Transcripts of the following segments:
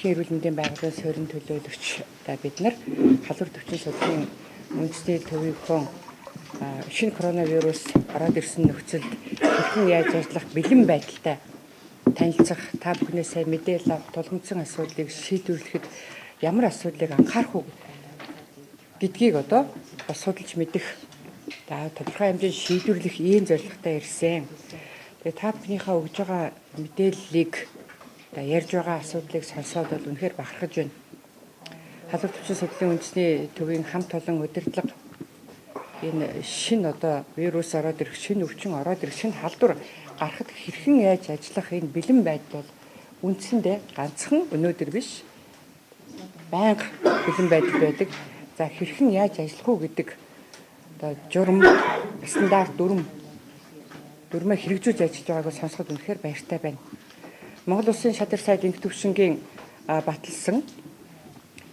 Дэлхийн эрүүл мэндийн байгууллагын суурин төлөөлөгч бид нар халдвар төвчин судлалын үндэсний төвийнхөн шинэ коронавирус ороод ирсэн нөхцөлд хэрхэн яаж ажиллах бэлэн байдалтай танилцах, та бүхнээсээ мэдээлэл авах, тулгымдсан асуудлыг шийдвэрлэхэд ямар асуудлыг анхаарах уу гэдгийг одоо бас судалж мэдэх, тодорхой хэмжээнд шийдвэрлэх ийм зорилготой ирсэн. Тэгээ та бүхнийхээ өгж байгаа мэдээллийг ярьж байгаа асуудлыг сонсоод бол үнэхээр бахархаж байна. Халдвар төвчин судлалын үндэсний төвийн хамт олон удирдлага энэ шинэ одоо вирус ороод ирэх, шинэ өвчин ороод ирэх, шинэ халдвар гарахад хэрхэн яаж ажиллах энэ бэлэн байдал бол үндсэндээ ганцхан өнөөдөр биш, байнга бэлэн байдал байдаг. За хэрхэн яаж ажиллах уу гэдэг одоо журам, стандарт дүрмээ хэрэгжүүлж ажиллаж байгааг сонсоход үнэхээр баяртай байна. Монгол Улсын шадар сайд энх төвшингийн баталсан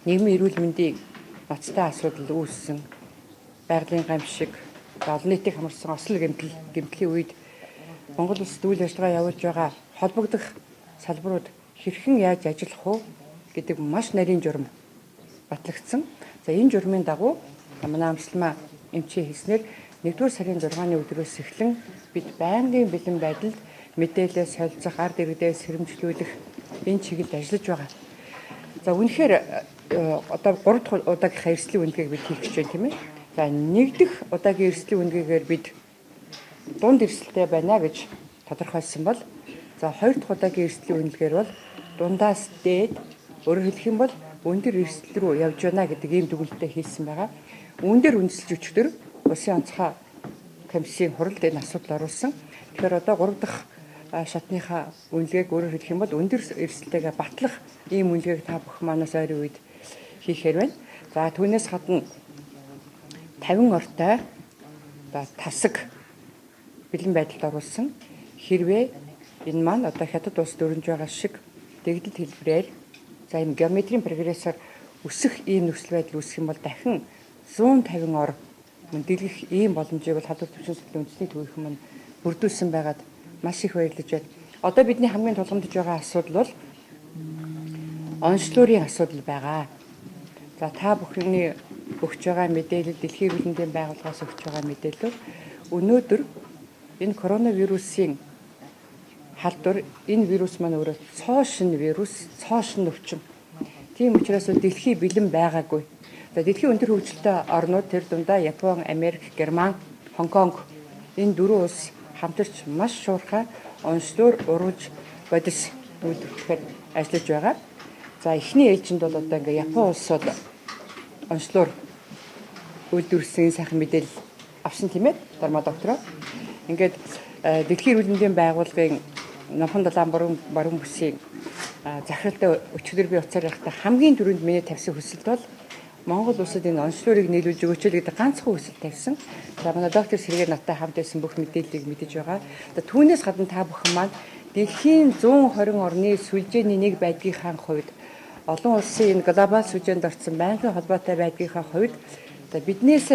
нийгмийн эрүүл мэндийн ноцтой асуудал үүссэн, байгалийн гамшиг, олон нийтийг хамарсан осол гэмтлийн үед Монгол Улсад үйл ажиллагаа явуулж байгаа холбогдох салбарууд хэрхэн яаж ажиллах вэ гэдэг маш нарийн журам батлагдсан. За энэ журмын дагуу манай амсалмаа эмчийн хэлснээр 1-р сарын 6-ны өдрөөс эхлэн бид байнгын бэлэн байдалд мэдээлэл солилцох, ард иргэдээ сэрэмжлүүлэх энэ чиглэлд ажиллаж байгаа. За үнэхээр одоо 3 дахь удаагийнхаа эрсдлийн үндэгийг бид хийх гэж байна, тийм ээ. За 1 дахь удаагийн эрсдлийн үндэгээр бид дунд эрсдэлтэй байна гэж тодорхойлсон бол, за 2 дахь удаагийн эрсдлийн үндэгээр бол дундаас дээд, өөрөөр хэлэх юм бол өндөр эрсдэл рүү явж байна гэдэг ийм дүгнэлтээ хийсэн байгаа. Үүнээр үндэслэж өчтөр Улсын онцгой комиссийн хуралд энэ асуудал оруулсан. Тэгэхээр одоо 3 дахь шатныхаа үнэлгээг өөрөөр хэлэх юм бол өндөр эрсдэлтэйгээ батлах ийм үнэлгээг та бүх манаас ойрын үед хийхээр байна. За түүнээс гадна 50 ортой тасаг бэлэн байдалд оруулсан. Хэрвээ энэ маань одоо хятад улс дөрөнж байгаа шиг дэгдэлт хэлбэрээр за ийм геометрийн прогрессор өсөх ийм нөхцөл байдал үүсэх юм бол дахин 150 ор дэлгэх ийм боломжийг бол халдвар төвчин судлалын үндэсний төвийнхэн маань бүрдүүлсэн байгаад маш их баярлаж байна. Одоо бидний хамгийн тулгамдж байгаа асуудал бол онцлогын асуудал байгаа. За та бүхний өгч байгаа мэдээлэл, Дэлхийн эрүүл мэндийн байгууллагаас өгч байгаа мэдээлэл өнөөдөр энэ коронавирусын халдвар, энэ вирус маань өөрөө цоо шин вирус, цоо шин өвчин. Тийм учраас дэлхий бэлэн байгаагүй. За дэлхийн өндөр хөгжилтэй орнууд тэр дундаа Япон, Америк, Герман, Хонконг энэ 4 улс хамтарч маш шуурхай онцлогоор урууж бодис үүдрэхээр ажиллаж байгаа. За эхний ээлжинд бол одоо ингээ Япон улс бол онцлогоор үйлдвэрлэсэн сайхан мэдээлэл авсан тийм ээ, Дарма доктороо. Ингээд Дэлхийн эрүүл мэндийн байгууллагын номхон далайн баруун бүсийн захиралтай өчигдөр би уцаар байхдаа хамгийн түрүүнд миний тавьсан хүсэлт бол Монгол улсад энэ онцлогыг нийлүүлж өгөөч гэдэг ганцхан хүсэл тавьсан. За манай доктор Сэргээ надтай хамт байсан бүх мэдээллийг мэдэж байгаа. За түүнээс гадна та бүхэн маань дэлхийн 120 орны сүлжээний нэг байдгийнхаа хувьд олон улсын энэ глобал сүлжээнд орсон байнгын холбоотой байдгийнхаа хувьд биднээс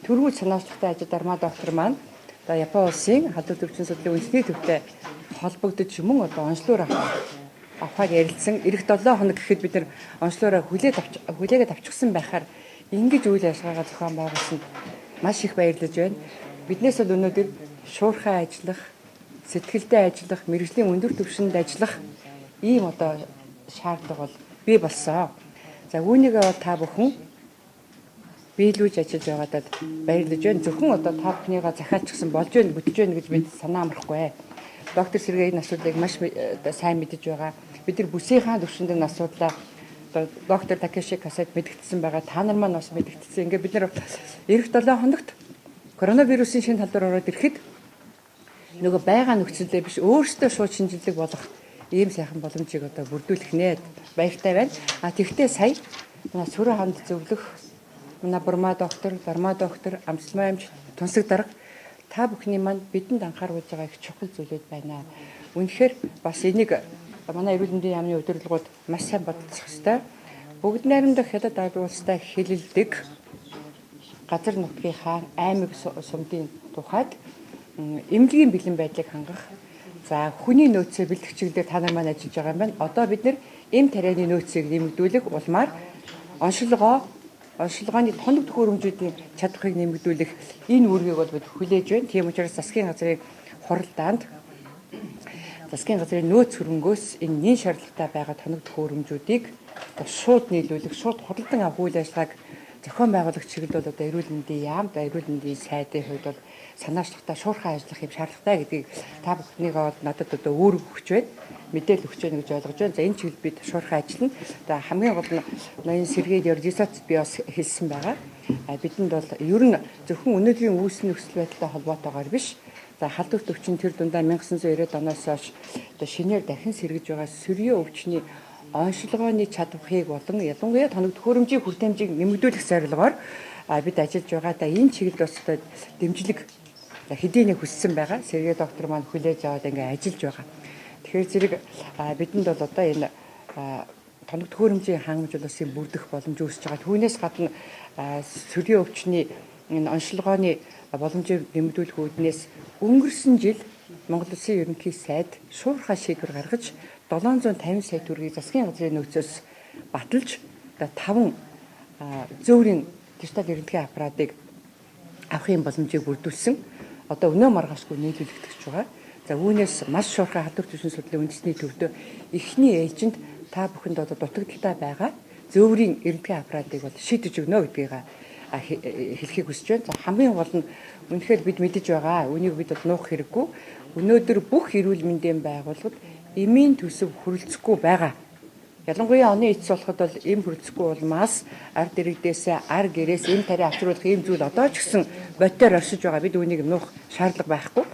төрүүл санаачлагтай ажил Дарма доктор маань Япон улсын халдвар төвчин судлалын үндэсний төвтэй холбогдож мөн одоо онцлогоор авахаар ярилцсан. Ирэх 7 хоног гэхэд бид нар онцлогоор хүлээгээд авчихсан байхаар ингэж үйл ажиллагаагаа зохион байгуулсанд маш их баярлаж байна. Биднээс бол өнөөдөр шуурхай ажиллах, сэтгэлдээ ажиллах, мэргэжлийн өндөр түвшинд ажиллах ийм одоо шаардлага бол бий болсон. За үүнийгээ бол та бүхэн биелүүлж ажиллаж байгаадад баярлаж байна. Зөвхөн одоо та бүхнийгаа захиалчихсан болж байна, бүтэж байна гэж бид санаа амрахгүй. Доктор Сэргээ энэ асуудлыг маш сайн мэдэж байгаа. Бид нар бүсийнхаа төвшөнд энэ асуудлаа доктор Такеши Касад мэдгдсэн байгаа. Та нар маань бас мэдгдсэн. Ингээд бид нар эх 7 хоногт коронавирусын шинэ халдвар ороод ирэхэд нөгөө байгаа нөхцөлөө биш өөрсдөө шууд шинжилгээ болох ийм сайхан боломжийг одоо бүрдүүлэх нэ баяртай байна. Тэгвэл сая манай сүрэн ханд зөвлөх манай Бурма доктор, Дарма доктор, амсалмаа эмч, тунсаг дарга та бүхний маань бидэнд анхааруулж байгаа их чухал зүйлүүд байна. Үнэхээр бас энийг манай эрүүл мэндийн яамны удирдлагууд маш сайн бодолцох ёстой. Бүгд найрамдах хятад улстай хэлэлдэг газар нутгийнхаа аймаг сумдын тухайд эмнэлгийн бэлэн байдлыг хангах. За хүний нөөцөө бэлтгэх чиглэлээр та нар маань ажиллаж байгаа юм байна. Одоо бид нэр эм тарианы нөөцийг нэмэгдүүлэх улмаар оншилгооны тоног төхөөрөмжүүдийн чадварыг нэмэгдүүлэх энэ үүргийг бол бид хүлээж байна. Тийм учраас засгийн газрын хуралдаанд засгийн газрын нөөц хөрөнгөөс энэ нэн шаардлагатай байгаа тоног төхөөрөмжүүдийг шууд нийлүүлэх, шууд худалдан авах үйл ажиллагааг зохион байгуулагч чиглэл бол одоо эрүүл мэндийн яамд, эрүүл мэндийн сайдын хувьд бол санаачлахтаа шуурхай ажиллах юм шаардлагатай гэдгийг та бүхнийг надад одоо үүрэг өгч байна. Мэдээлэл өгч байна гэж ойлгож байна. За энэ чиглэл бид шуурхай ажиллана. За хамгийн гол нь ноён сэргээд Yorjisot би бас хэлсэн байгаа. Бидэнд бол ер нь зөвхөн өнөөдрийн үүсний нөхцөл байдалтай холбоотойгоор биш. За халдварт өвчин тэр дундаа 1990-ад оноос хойш одоо шинээр дахин сэргэж байгаа сөрийн өвчний оншилгооны чадварыг болон ялангуяа тоног төхөөрөмжийн хүртээмжийг нэмэгдүүлэх зорилгоор бид ажиллаж байгаа. Да энэ чиглэлд бас одоо дэмжлэг хэдийнэ хүссэн байгаа. Сэргээ доктор маань хүлээж аваад ингээ ажиллаж байгаа. Тэгэхээр зэрэг бидэнд бол одоо энэ тоног төхөөрөмжийн хангамжуулалтын бүрдэх боломж үүсэж байгаа. Түүнээс гадна сөрийн өвчний энэ оншилгооны боломжийг нэмэгдүүлэх үүднээс өнгөрсөн жил Монгол Улсын ерөнхий сайд шуурхай шийдвэр гаргаж 750 сая төгрөгийг засгийн газрын нөөцөөс баталж 5 зөөврийн дижитал эрдэнэгийн аппаратыг авахын боломжийг бүрдүүлсэн. Одоо өнөө маргаашгүй нийлүүлэгдэж байгаа. За үүнээс маш шуурхай халдварт өвчин судлалын үндэсний төвдөө эхний ээлжинд та бүхэнд одоо дутагдaltaй байгаа зөөврийн эрдэнэгийн аппаратыг бол шийдэж өгнө гэдгийг хэлхийг хүсэж байна. За хамгийн гол нь үнэхээр бид мэдэж байгаа. Үнийг бид бол нуух хэрэггүй. Өнөөдөр бүх эрүүл мэндийн байгууллагад эмийн төсөв хүрэлцэхгүй байгаа. Ялангуяа оны эцэс болоход бол эм хүрэлцэхгүй улмаас ард иргэдээс ар гэрээс эм тариа авчруулах ийм зүйл одоо ч гэсэн бодтоор оршиж байгаа. Бид үүнийг нуух шаардлага байхгүй.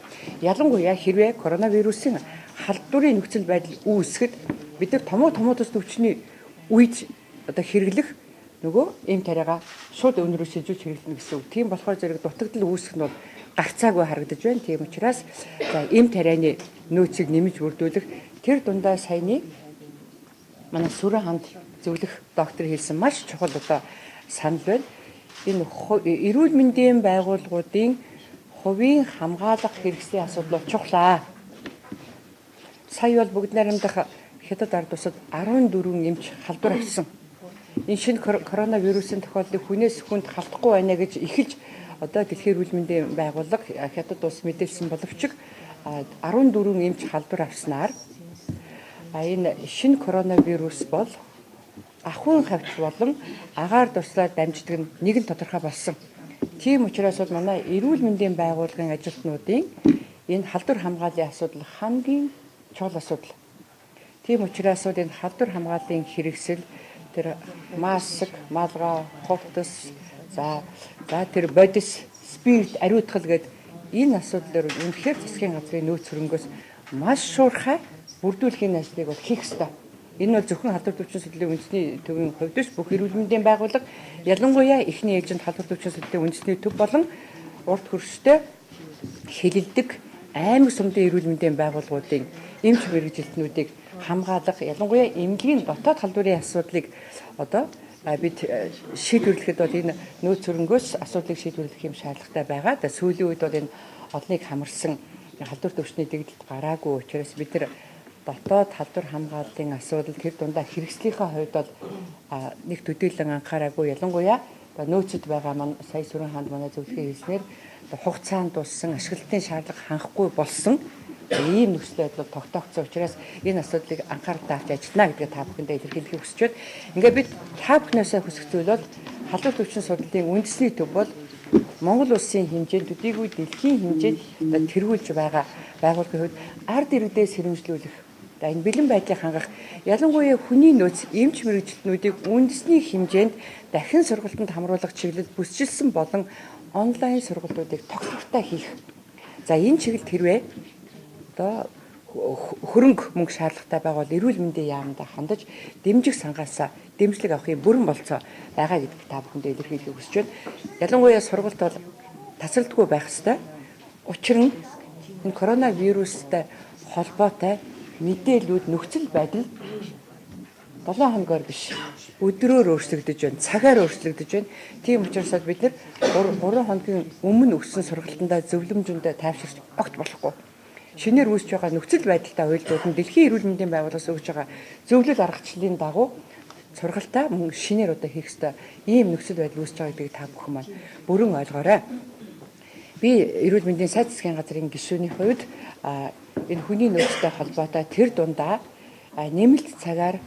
Ялангуяа хэрвээ коронавирусын халдварын нөхцөл байдал үүсгэхэд бид нар томоотос төвчний үед одоо хэрэглэх нөгөө эм тариагаа шууд өнрөө шилжүүлж хэрэглэнэ гэсэн үг. Тийм болохоор зэрэг дутагдал үүсэх нь бол гагцаагүй харагдаж байна. Тийм учраас эм тарианы нөөцийг нэмж бүрдүүлэх тэр дундаа саяны манай Сүрэн ханд зөвлөх доктор хэлсэн маш чухал одоо санал байна. Энэ эрүүл мэндийн байгууллагуудын хувийн хамгаалах хэрэгслийн асуудал чухлаа. Сая бол бүгд найрамдах хятад ард улсад 14 эмч халдвар авсан. Энэ шинэ коронавирусын тохиолдлыг хүнээс хүнд халтахгүй байна гэж эхэлж одоо дэлхийн эрүүл мэндийн байгууллага хятад улс мэдээлсэн боловч 14 эмч халдвар авснаар энэ шинэ коронавирус бол ахуйн хавьд болон агаар дурслаар дамждаг нэг нь тодорхой болсон. Тийм учраас бол манай эрүүл мэндийн байгууллагын ажилтнуудын энэ халдвар хамгааллын асуудал хамгийн чухал асуудал. Тийм учраас бол энэ халдвар хамгааллын хэрэгсэл тэр маск, малгай, хувцас, за тэр бодис, спирт, ариутгал гэдэг энэ асуудлаар үнэхээр засгийн газрын нөөц хөрөнгөөс маш шуурхай бүрдүүлэхийн ажлыг бол хийх ёстой. Энэ бол зөвхөн халдварт өвчин судлалын үндэсний төвийн хувьд биш бүх эрүүл мэндийн байгууллага ялангуяа эхний ээлжинд халдварт өвчин судлалын үндэсний төв болон урт хөрштэй хэлэлдэг аймаг сумдын эрүүл мэндийн байгууллагуудын эмч мэргэжилтнүүдийг хамгаалах ялангуяа эмнэлгийн дотоод халдварын асуудлыг одоо бид шийдвэрлэхэд бол энэ нөөц хөрөнгөөс асуудлыг шийдвэрлэх юм шаардлагатай байгаа. Сүүлийн үед бол энэ олныг хамарсан халдварт өвчний дэгдэлд гараагүй учраас бид нар дотоод халдвар хамгааллын асуудал тэр дундаа хэрэгслийнхаа хувьд бол нэг төдийлөн анхаараагүй. Ялангуяа нөөцөд байгаа маань сая Сүрэн хаанд манай зөвлөхийн хэлснээр хугацаанд дуссан ашиглалтын шаардлага хангахгүй болсон ийм нөхцөл байдал тогтоогдсон учраас энэ асуудлыг анхаарал тавьж ажиллана гэдгээ та бүхэндээ илэрхийлэхийг хүсэж байна. Ингээ бид та бүхнээсээ хүсэх зүйл бол халдварт өвчин судлалын үндэсний төв бол Монгол улсын хэмжээнд төдийгүй дэлхийн хэмжээнд тэргүүлж байгаа байгууллагын хувьд ард иргэдээс хэрэмжлүүлэх энэ бэлэн байдлыг хангах ялангуяа хүний нөөц эмч мэргэжилтнүүдийг үндэсний хэмжээнд дахин сургалтанд хамруулах чиглэл бүсчилсэн болон онлайн сургалтуудыг тогтвортой хийх. За энэ чиглэлд хэрвээ одоо хөрөнгө мөнгө шаардлагатай байгавал эрүүл мэндийн яамд хандаж дэмжих сангаасаа дэмжлэг авахын бүрэн болцоо байгаа гэдгийг та бүхэндээ илэрхийлэх хүсэж байна. Ялангуяа сургалт бол тасралтгүй байх ёстой. Учир нь энэ коронавирустай холбоотой мэдээлүүд нөхцөл байдал 7 хоногор биш өдрөөр өөрчлөгдөж байна, цагаар өөрчлөгдөж байна. Тийм учраас бид нар 3 хоногийн өмнө өгсөн сургалтандаа зөвлөмжөндөө тайвширч огт болохгүй. шинээр үүсэж байгаа нөхцөл байдалтай уялдууд нь Дэлхийн эрүүл мэндийн байгууллагаас өгж байгаа зөвлөл аргачлалын дагуу сургалтаа мөн шинээр одоо хийх ёстой ийм нөхцөл байдал үүсэж байгаа гэдгийг та бүхэн маань бүрэн ойлгоорой. Би эрүүл мэндийн сайд засгийн газрын гишүүний хувьд энэ хүний нөөцтэй холбоотой тэр дундаа нэмэлт цагаар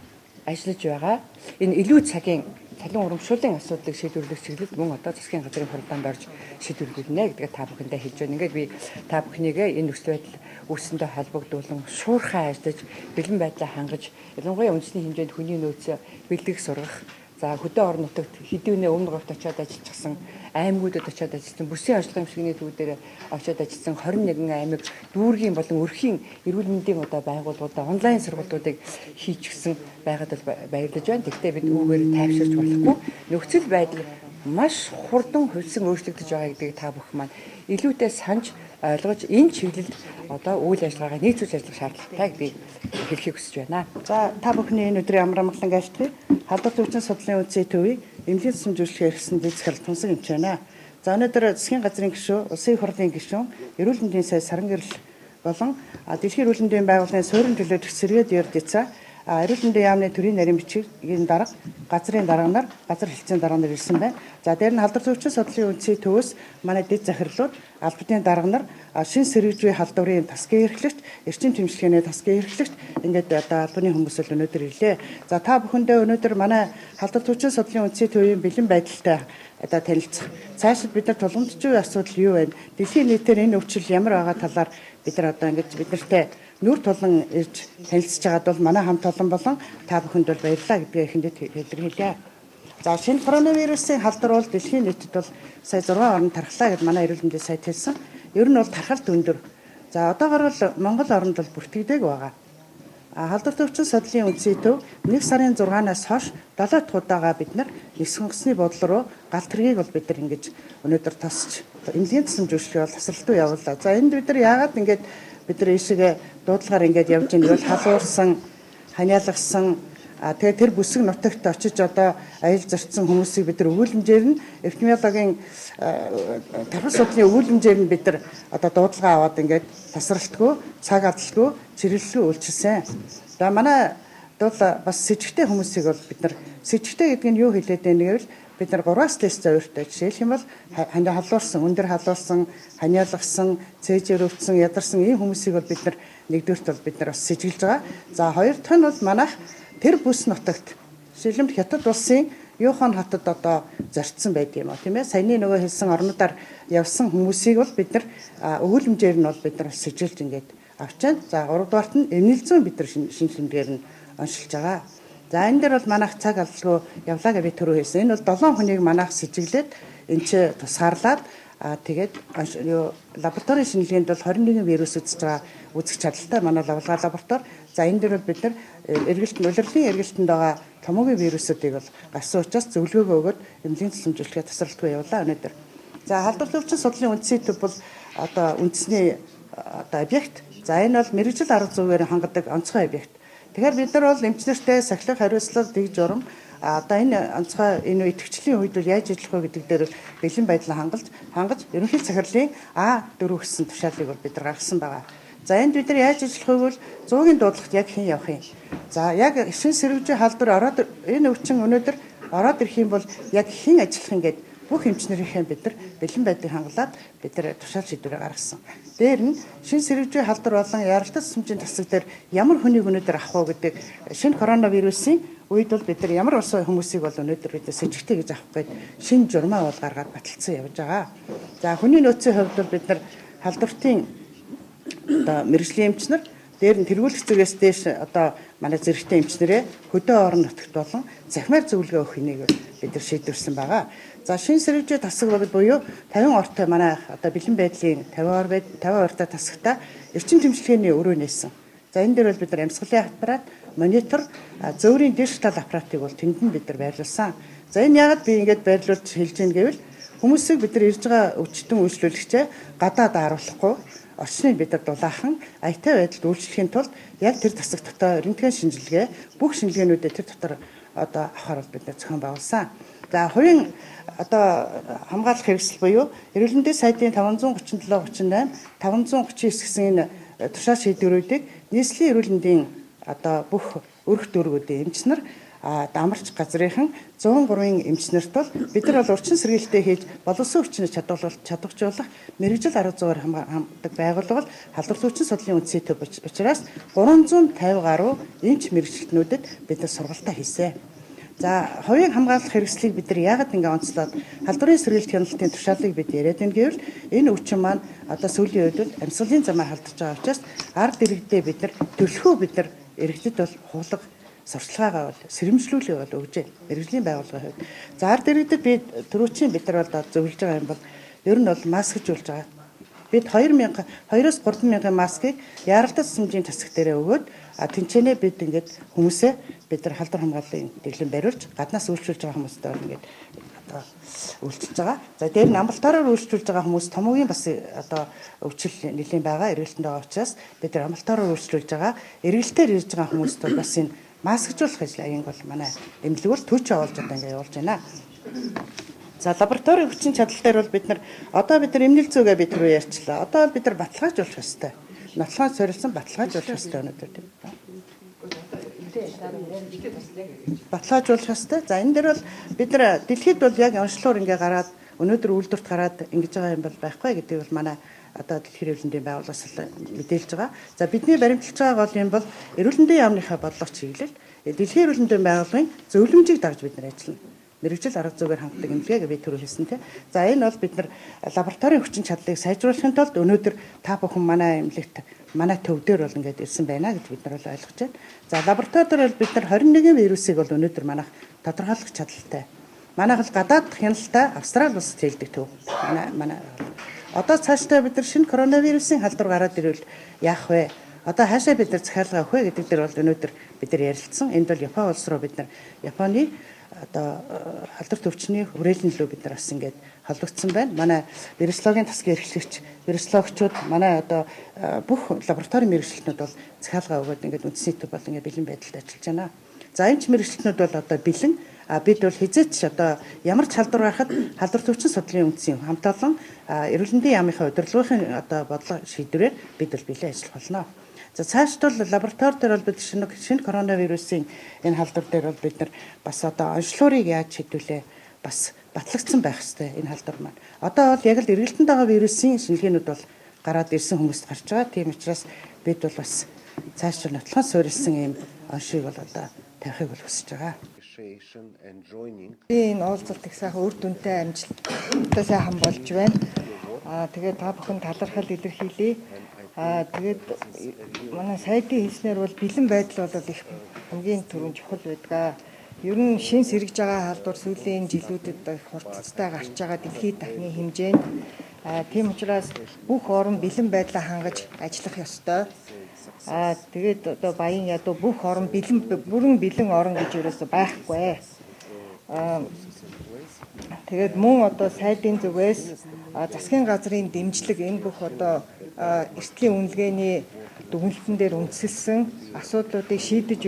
ажиллаж байгаа энэ илүү цагийн цалин урамшууллын асуудлыг шийдвэрлэх чиглэлд мөн одоо засгийн газрын хуралдаанд орж шийдвэрлэгдэнэ гэдгийг та бүхэндээ хэлж байна. Ингээд би та бүхнийг энэ нөхцөл байдал үүссэндээ холбогдуулан шуурхай ажиллаж бэлэн байдлаа хангаж ялангуяа үндэсний хэмжээнд хүний нөөц бэлдэх сургах за хөдөө орон нутагт хэдийнэ өмнө говьт очиад ажиллажсэн аймагуудад очиад ажилласан бүсийн ажиллагаа хэмжээний төв дээр очиод ажилласан 21 аймаг дүүргийн болон өрхийн эрүүл мэндийн одоо байгууллагуудаа онлайн сургалтуудыг хийчихсэн байгаад баярлаж байна. Гэхдээ бид үүгээр тайвширч болохгүй нөхцөл байдал маш хурдан хувьсан өөрчлөгдөж байгаа гэдгийг та бүхэн маань илүүтэй санаж ойлгож энэ чиглэлд одоо үйл ажиллагаагаа нийцүүлж ажиллах шаардлагатай гэдгийг хэлхийг хүсэж байна. За та бүхний энэ өдрийн амар амгалан айлтгая. Халдвар төвчний судлалын үндэсний төвийг эмнэлгийн засам зөвшөөрөх хэрэгсэн дэвсгэл тунсан хэмжээ байна. За өнөөдөр засгийн газрын гишүүн, улсын их хурлын гишүүн, эрүүл мэндийн сайд Саран Гэрэл болон Дэлхийн эрүүл мэндийн байгууллагын суурин төлөөлөгч Сэргээд Ердэцаа эрүүл мэндийн яамны төрийн нарийн бичгийн дарга, газрын дарга нар, газар хэлтсийн дарга нар ирсэн байна. За дээр нь халдвар төвчний судлалын үндэсний төвөөс манай дэд захирлууд, албадын дарга нар, шин сэргэжгүй халдварын тасгийн эрхлэгч, эрчим тэмчилгээний тасгийн эрхлэгч ингээд одоо албаны хүмүүс л өнөөдөр ирлээ. За та бүхэндээ өнөөдөр манай халдвар төвчний судлалын үндэсний төвийн бэлэн байдалтай одоо танилцах. Цаашид бид нар тулгамдж буй асуудал юу вэ? Дэлхийн нийтээр энэ өвчил ямар байгаа талаар бид нар одоо ингэж бид нартэй нүүр тулан ирж танилцж байгаад бол манай хамт олон болон та бүхэнд бол баярлалаа гэдгээ эхэндээ илэрхийлье. За шинэ коронавирусын халдвар бол дэлхийн нийтэд бол сая 6 орнд тархлаа гэд манай эрүүл мэндийн сайд хэлсэн. Ер нь бол тархалт өндөр. За одоогор бол Монгол оронд бол бүртгэдэг байгаа. Халдвар төвчний судлалын үндэсний төв 1 сарын 6-наас хойш 7 дахь удаага бид нар нисгэнхсний бодол руу галт хэргийг бол бид нар ингэж өнөөдөр тосч эмнэлгийн засам зөвшөөрөл бол тасралтгүй явууллаа. За энд бид нар яагаад ингэж бид нар ийшээ дуудлагаар ингэж явж байгаа нь халуурсан, ханиалгасан тэгээ тэр бүсэг нутагт очиж одоо аялал зарцсан хүмүүсийг бид нар өгүүлэмжээр нь эпидемиологийн тархал судлалын өгүүлэмжээр нь бид нар одоо дуудлага аваад ингээд тасралтгүй, цаг алдалгүй, чиглэлгүй үйлчилсэн. За манай бол бас сэжигтэй хүмүүсийг бол бид нар сэжигтэй гэдэг нь юу хэлээд байна гэвэл бид нар 3-аас дээш зовёртой жишээлх юм бол халуурсан, өндөр халуурсан, ханиалгасан, цээжээр өвдсөн, ядарсан ийм хүмүүсийг бол бид нар нэгдүгürt бол бид нар бас сэжиглэж байгаа. За хоёр дахь нь бол манайх тэр бүс нутагт жишээлбэл Хятад улсын Юхан хотод одоо зорчсон байдаг юм аа тийм ээ. Саяны нөгөө хэлсэн орнуудаар явсан хүмүүсийг бол бид нар өгүүлэмжээр нь бол бид нар сэжилж ингээд авч байна. За 3 дугаарт нь эмнэлзэн бид нар шинж тэмдгээр нь оншилж байгаа. За энэ дээр бол манайх цаг алдалгүй явлаа гэж би түрүү хэлсэн. Энэ бол 7 хүнийг манайх сэжиглээд энэ ч тусгаарлаад тэгээд лабораторийн шинжилгээнд бол 21 вирус үзэж байгаа үзэх чадaltaй манай лавлгаа лаборатори. За энэ дээр бол бид нар улирлын эргэлтэнд байгаа томоогийн вирусуудыг бол гарсан учраас зөвлөгөөгөө өгөөд эмнэлгийн засам зөвшөөрөлтөд тасралтгүй явуулаа өнөөдөр. За халдвар төвчний судлалын үндэсний төв бол одоо үндэсний одоо объект. За энэ бол мэрэгжил арга зүйгээр хангадаг онцгой объект. Тэгэхээр бид нар бол эмчнэртэй сахилах хариуцлага дэг журам одоо энэ онцгой энэ идэвхжлийн үед бол яаж ажиллах вэ гэдэг дээр бэлэн байдлаа хангаж ерөнхий захирлын А4 гэсэн тушаалыг бол бид нар гаргасан байгаа. За энд бид нар яаж ажиллах вэ гэвэл 100-ийн дуудлагт яг хэн явах юм. За яг шин сэргэжийн халдвар ороод энэ өвчин өнөөдөр ороод ирэх юм бол яг хэн ажиллах юм гээд бүх эмчнэрийнхээ бид нар бэлэн байдлыг хангалаад бид нар тушаал шийдвэрээ гаргасан. Дээр нь шин сэргэжийн халдвар болон яралтай сүмжийн тасаг дээр ямар хүнийг өнөөдөр авах вэ гэдэг шинэ коронавирусын үед бол бид нар ямар улсын хүмүүсийг бол өнөөдөр бид сэжигтэй гэж авах гээд шинэ журмаа бол гаргаад баталсан явж байгаа. За хүний нөөцийн хувьд бол бид нар халдвартын одоо мэрэгжлийн эмчнэр дээр нь тэргүүлэх зэрэгс дээш одоо манай зэрэгтэй эмчнэрээ хөдөө орон нутагт болон захимаар зөвлөгөө өгөх хэнийг бид нар шийдвэрсэн байгаа. За шинэ сэргэжийн тасаг бол буюу 50 ортой манай одоо бэлэн байдлын 50 ортой тасагта эрчим тэмчилгээний өрөө нээсэн. За энэ дээр бол бид нар амьсгалын аппарат, монитор, зөөврийн дижитал аппаратыг бол тэнд нь бид нар байрлуулсан. За энэ яагаад би ингэж байрлуулж хэлж байна гэвэл хүмүүсийг бид нар ирж байгаа өвчтөн үйлчлүүлэгчээ гадаад харуулахгүй орчныг бид нар дулаахан аятай байдалд үйлчлэхийн тулд яг тэр тасаг дотор рентген шинжилгээ бүх шинжилгээнүүдэд тэр дотор одоо авахар бид нар зохион байгуулсан. За хувийн одоо хамгаалах хэрэгсэл буюу эрүүл мэндийн сайдын 537 38 539 гэсэн энэ тушаал шийдвэрүүдийг нийслэлийн эрүүл мэндийн одоо бүх өрх дүүргүүдийн эмчнэр дамарч газрынхан 103-ын эмчнэрт бол бид нар бол урчин сэргийлтээ хийж боловсон хүчнээ чадваржуулах мэрэгжил арга зүйр хамгаалдаг байгууллага бол халдвар зүйчин судлалын үндэсний төв учраас 350 гаруй эмч мэрэгчлэтнүүдэд бид нар сургалтаа хийсэн. За хувийн хамгаалах хэрэгслийг бид нар яагаад ингэ онцлоод халдварын сэргийлт хяналтын тушаалыг бид яриад байна гэвэл энэ өвчин маань одоо сүүлийн үед бол амьсгалын замаар халдж байгаа учраас ард иргэдээ бид нар төлхөө бид нар иргэдэд бол хуулга сурчлагаагаа бол сэрэмжлүүлээ бол өгж байна. Мэргэжлийн байгууллагын хувьд. За ард иргэдэд би түрүүчийн бид нар бол зөвлөж байгаа юм бол ер нь бол маскжуулж байгаа. Бид 2-оос 3,000 маскыг яаралтай цэцэмжийн тасаг дээрээ өгөөд тэнцэнэ бид ингээд хүмүүсээ бид нар халдвар хамгааллын дэглэм бариулж гаднаас үйлчлүүлж байгаа хүмүүстээ бол ингээд одоо үйлчилж байгаа. За дээр нь амралтаараар үйлчлүүлж байгаа хүмүүс томоогийн бас одоо өвчл нэлийн байгаа эргэлтэнд байгаа учраас бид нар амралтаараар үйлчлүүлж байгаа. Эргэлтээр ирж байгаа хүмүүст бол бас энэ маскжуулах ажлыг бол манай эмнэлэг бол төч оолж одоо ингээд явуулж байна. За лабораторийн хүчин чадал дээр бол бид нар эмнэлэг зүгээ бид түрүү ярьчлаа. Одоо бид нар баталгаажуулах ёстой. Нотлохоос сорилсан баталгаажуулах ёстой өнөөдөр тийм. Баталгаажуулах ёстой. За энэ дээр бол бид нар дэлхийд бол яг онцлогоор ингээ гараад өнөөдөр үйлдвэрт гараад ингэж байгаа юм бол байхгүй гэдэг бол манай одоо дэлхийн эрүүл мэндийн байгууллагаас мэдээлж байгаа. За бидний баримталж байгаа гол юм бол эрүүл мэндийн яамныхаа бодлого чиглэл дэлхийн эрүүл мэндийн байгууллагын зөвлөмжийг дагж бид нар ажиллана. Мэргэжил арга зүйгээр ханддаг эмнэлгээ би түрүү хэлсэн тийм. За энэ бол бид нар лабораторийн хүчин чадлыг сайжруулахын тулд өнөөдөр та бүхэн манай эмнэлэгт манай төв дээр бол ингээд ирсэн байна гэж бид нар бол ойлгож байна. За лабораториор бол бид нар 21 вирусыг бол өнөөдөр манайх тодорхойлох чадaltaй. Манайх бол гадаад хяналттай Австрали улсад хийдэг төв. Манай одоо цаашдаа бид нар шинэ коронавирусын халдвар гараад ирвэл яах вэ? Одоо хаашаа бид нар захиалга авах вэ гэдэг дээр бол өнөөдөр бид нар ярилцсан. Энд бол Японы улс руу бид нар Японы одоо халдвар төвчний хүрээлэн лөө бид нар бас ингээд холбогдсон байна. Манай вирусологийн тасгийн эрхлэгч, вирусологчид манай одоо бүх лабораторийн мэрэгчлэтнүүд бол захиалга өгөөд ингээд үндэсний төв бол ингээд бэлэн байдалд ажиллаж байна. За эмч мэрэгчлэтнүүд бол одоо бэлэн бид бол хизээч одоо ямар ч халдвар гарахад халдвар төвчин судлалын үндэсний хамт олон эрүүл мэндийн яамынхаа удирдлагын одоо бодлого шийдвэрээр бид бол бэлэн ажиллах болно. За цаашд бол лаборатори дээр бол бид шинэ коронавирусын энэ халдвар дээр бол бид нар бас одоо онцлогыг яаж шийдвүлээ бас батлагдсан байх ёстой энэ халдвар маань. Одоо бол яг л эргэлтэнд байгаа вирусын шинжилгээнүүд бол гараад ирсэн хүмүүст гарч байгаа. Тийм учраас бид бол бас цааш нотлохоос суурилсан ийм оншийг бол одоо тавихыг бол хүсэж байгаа. Би энэ уулзалт их сайхан үр дүнтэй амжилттай сайхан болж байна. Тэгээд та бүхэн талархал илэрхийлье. Тэгээд манай сайдын хэлснээр бол бэлэн байдал бол их хамгийн түрүүнд чухал байдаг. Ер нь шин сэргэж байгаа халдвар сүүлийн жилүүдэд их хурцтай гарч байгаа дэлхийд дахны хэмжээнд тийм учраас бүх орн бэлэн байдлаа хангаж ажиллах ёстой. Тэгээд одоо баян ядуу бүх орн бүрэн бэлэн орн гэж ерөөсөй байхгүй. Тэгээд мөн одоо сайдын зүгээс засгийн газрын дэмжлэг энэ бүх одоо эртлийн үнэлгээний дүгнэлтэн дээр үндэслэн асуудлуудыг шийдэж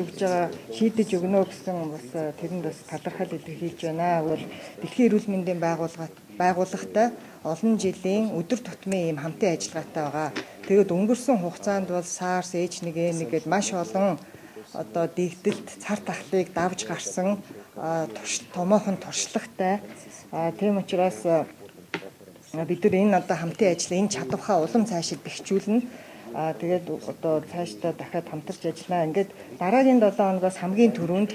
өгнө гэсэн бас тэрэнд бас талархал илэрхийлж байна. Тэгвэл Дэлхийн эрүүл мэндийн байгууллагатай олон жилийн өдөр тутмын ийм хамтын ажиллагаатай байгаа. Тэгээд өнгөрсөн хугацаанд бол SARS, H1N1 гэдээ маш олон одоо дэгдэлт цар тахлыг давж гарсан томоохон туршлагатай. Тийм учраас бид нар энэ одоо хамтын ажил энэ чадвархаа улам цаашид бэхжүүлнэ. Тэгээд одоо цаашдаа дахиад хамтарч ажиллана. Ингээд дараагийн 7 хоногоос хамгийн түрүүнд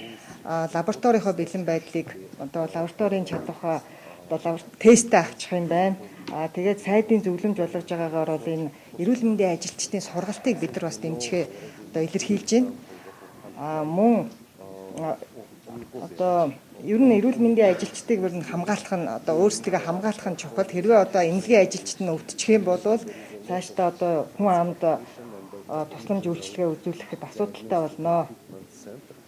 лабораторийнхоо бэлэн байдлыг одоо лабораторийн чадвархаа одоо тесттэй авчих юм байна. Тэгээд сайдын зөвлөмж болгож байгаагаар бол энэ эрүүл мэндийн ажилчдын сургалтыг бид нар бас дэмжихээ одоо илэрхийлж байна. Мөн одоо ер нь эрүүл мэндийн ажилчдыг бүр хамгаалах нь одоо өөрсдөө хамгаалах нь чухал. Хэрвээ одоо эмнэлгийн ажилчид нь өвдчих юм бол цаашдаа одоо хүн амд тусламж үйлчилгээ үзүүлэхэд асуудалтай болно.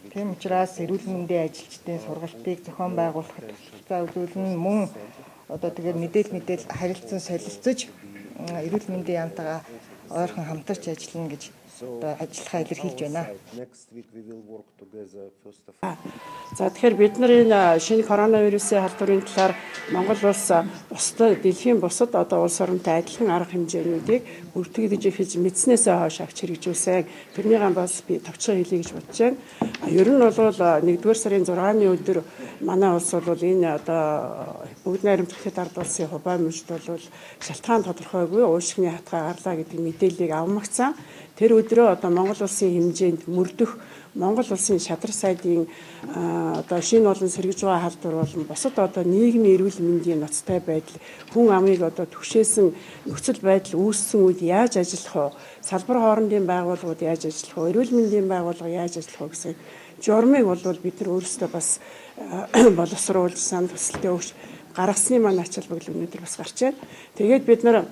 Тийм учраас эрүүл мэндийн ажилчдын сургалтыг зохион байгуулахад туслалцаа үзүүлнэ. Мөн одоо тэгээд мэдээлэл харилцан солилцож эрүүл мэндийн яамтайгаа ойрхон хамтарч ажиллана гэж одоо ажиллагаа илэрхийлж байна. Next week we will work together first of all. За тэгэхээр бид нар энэ шинэ коронавирусын халдварын талаар Монгол улс бусдад дэлхийн бусад одоо улс оронтой адилхан арга хэмжээнүүдийг бүртгэж эхэлж мэдснээсээ хойш авч хэрэгжүүлсэн. Тэрнийгээ бас би товчхон хэлье гэж бодож байна. Ер нь бол 1-р сарын 6-ны өдөр манай улс бол энэ одоо бүгд найрамдах хэд ард улсын хувай мужид бол шалтгаан тодорхойгүй уушигны хатгаа гарлаа гэдэг мэдээллийг авмагцсан. Тэр өдрөө одоо Монгол улсын хэмжээнд мөрдөх Монгол улсын шадар сайдын одоо шинэ олон сэргэж байгаа халдвар болон бусад одоо нийгмийн эрүүл мэндийн ноцтой байдал хүн амыг одоо түгшээсэн нөхцөл байдал үүссэн үед яаж ажиллах вэ? Салбар хоорондын байгууллагууд яаж ажиллах вэ? Эрүүл мэндийн байгууллага яаж ажиллах вэ гэсэн журмыг бол бид нар өөрсдөө бас боловсруулж санал хүсэлтээ өгч гаргасны маань ач холбогдол өнөөдөр бас гарч байна. Тэгээд бид нар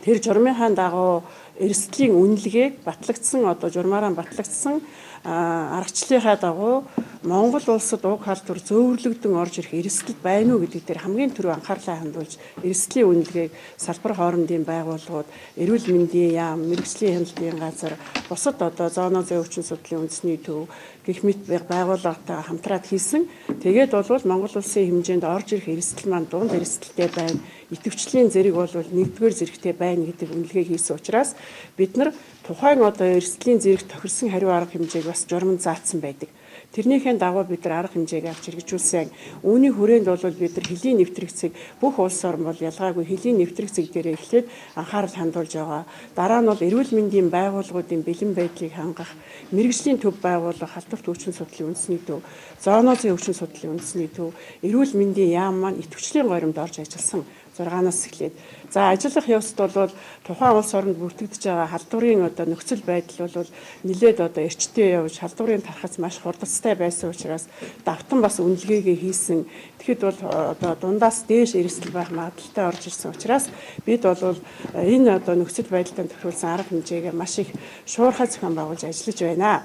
тэр журмынхаа дагуу эрсдлийн үнэлгээг батлагдсан одоо журмаараа батлагдсан аргачлалынхаа дагуу Монгол улсад уг халдвар зөөвөрлөгдөн орж ирэх эрсдэл байна уу гэдэг дээр хамгийн түрүү анхаарлаа хандуулж эрсдлийн үнэлгээг салбар хоорондын байгууллагууд, эрүүл мэндийн яам, мэрэгжлийн хяналтын газар, бусад одоо зоонозын өвчин судлалын үндэсний төв гэх мэт байгууллагатай хамтраад хийсэн. Тэгээд бол Монгол улсын хэмжээнд орж ирэх эрсдэл маань дунд эрсдэлтэй байна. Идэвхжлийн зэрэг бол 1-р зэрэгтэй байна гэдэг үнэлгээ хийсэн учраас бид нар тухайн одоо эрсдлийн зэрэг тохирсон хариу арга хэмжээг бас журманд заасан байдаг. Тэрнийхэн дагуу бид нар арга хэмжээг авч хэрэгжүүлсэн. Үүний хүрээнд бол бид нар хөлийн нэвтрэгцийг бүх улс орн бол ялгаагүй хөлийн нэвтрэгцэг дээр эхлээд анхаарал хандуулж байгаа. Дараа нь бол эрүүл мэндийн байгууллагуудын бэлэн байдлыг хангах, мэрэгжлийн төв байгууллага, халдварт өвчин судлалын үндэсний төв, зоонозын өвчин судлалын үндэсний төв, эрүүл мэндийн яам маань идэвхжлийн горимд орж ажилласан 6-наас эхлээд. За ажиллах явцад бол тухайн улс оронд бүртгэж байгаа халдварын одоо нөхцөл байдал бол нэлээд одоо эрчтэй явж халдварын тархац маш хурдцтай байсан учраас давтан бас үнэлгээгээ хийсэн. Тэгэхэд бол одоо дундаас дээш эрсдэл байх магадaltaй орж ирсэн учраас бид бол энэ одоо нөхцөл байдалд тохируулсан арга хэмжээгээ маш их шуурхай зохион байгуулж ажиллаж байна.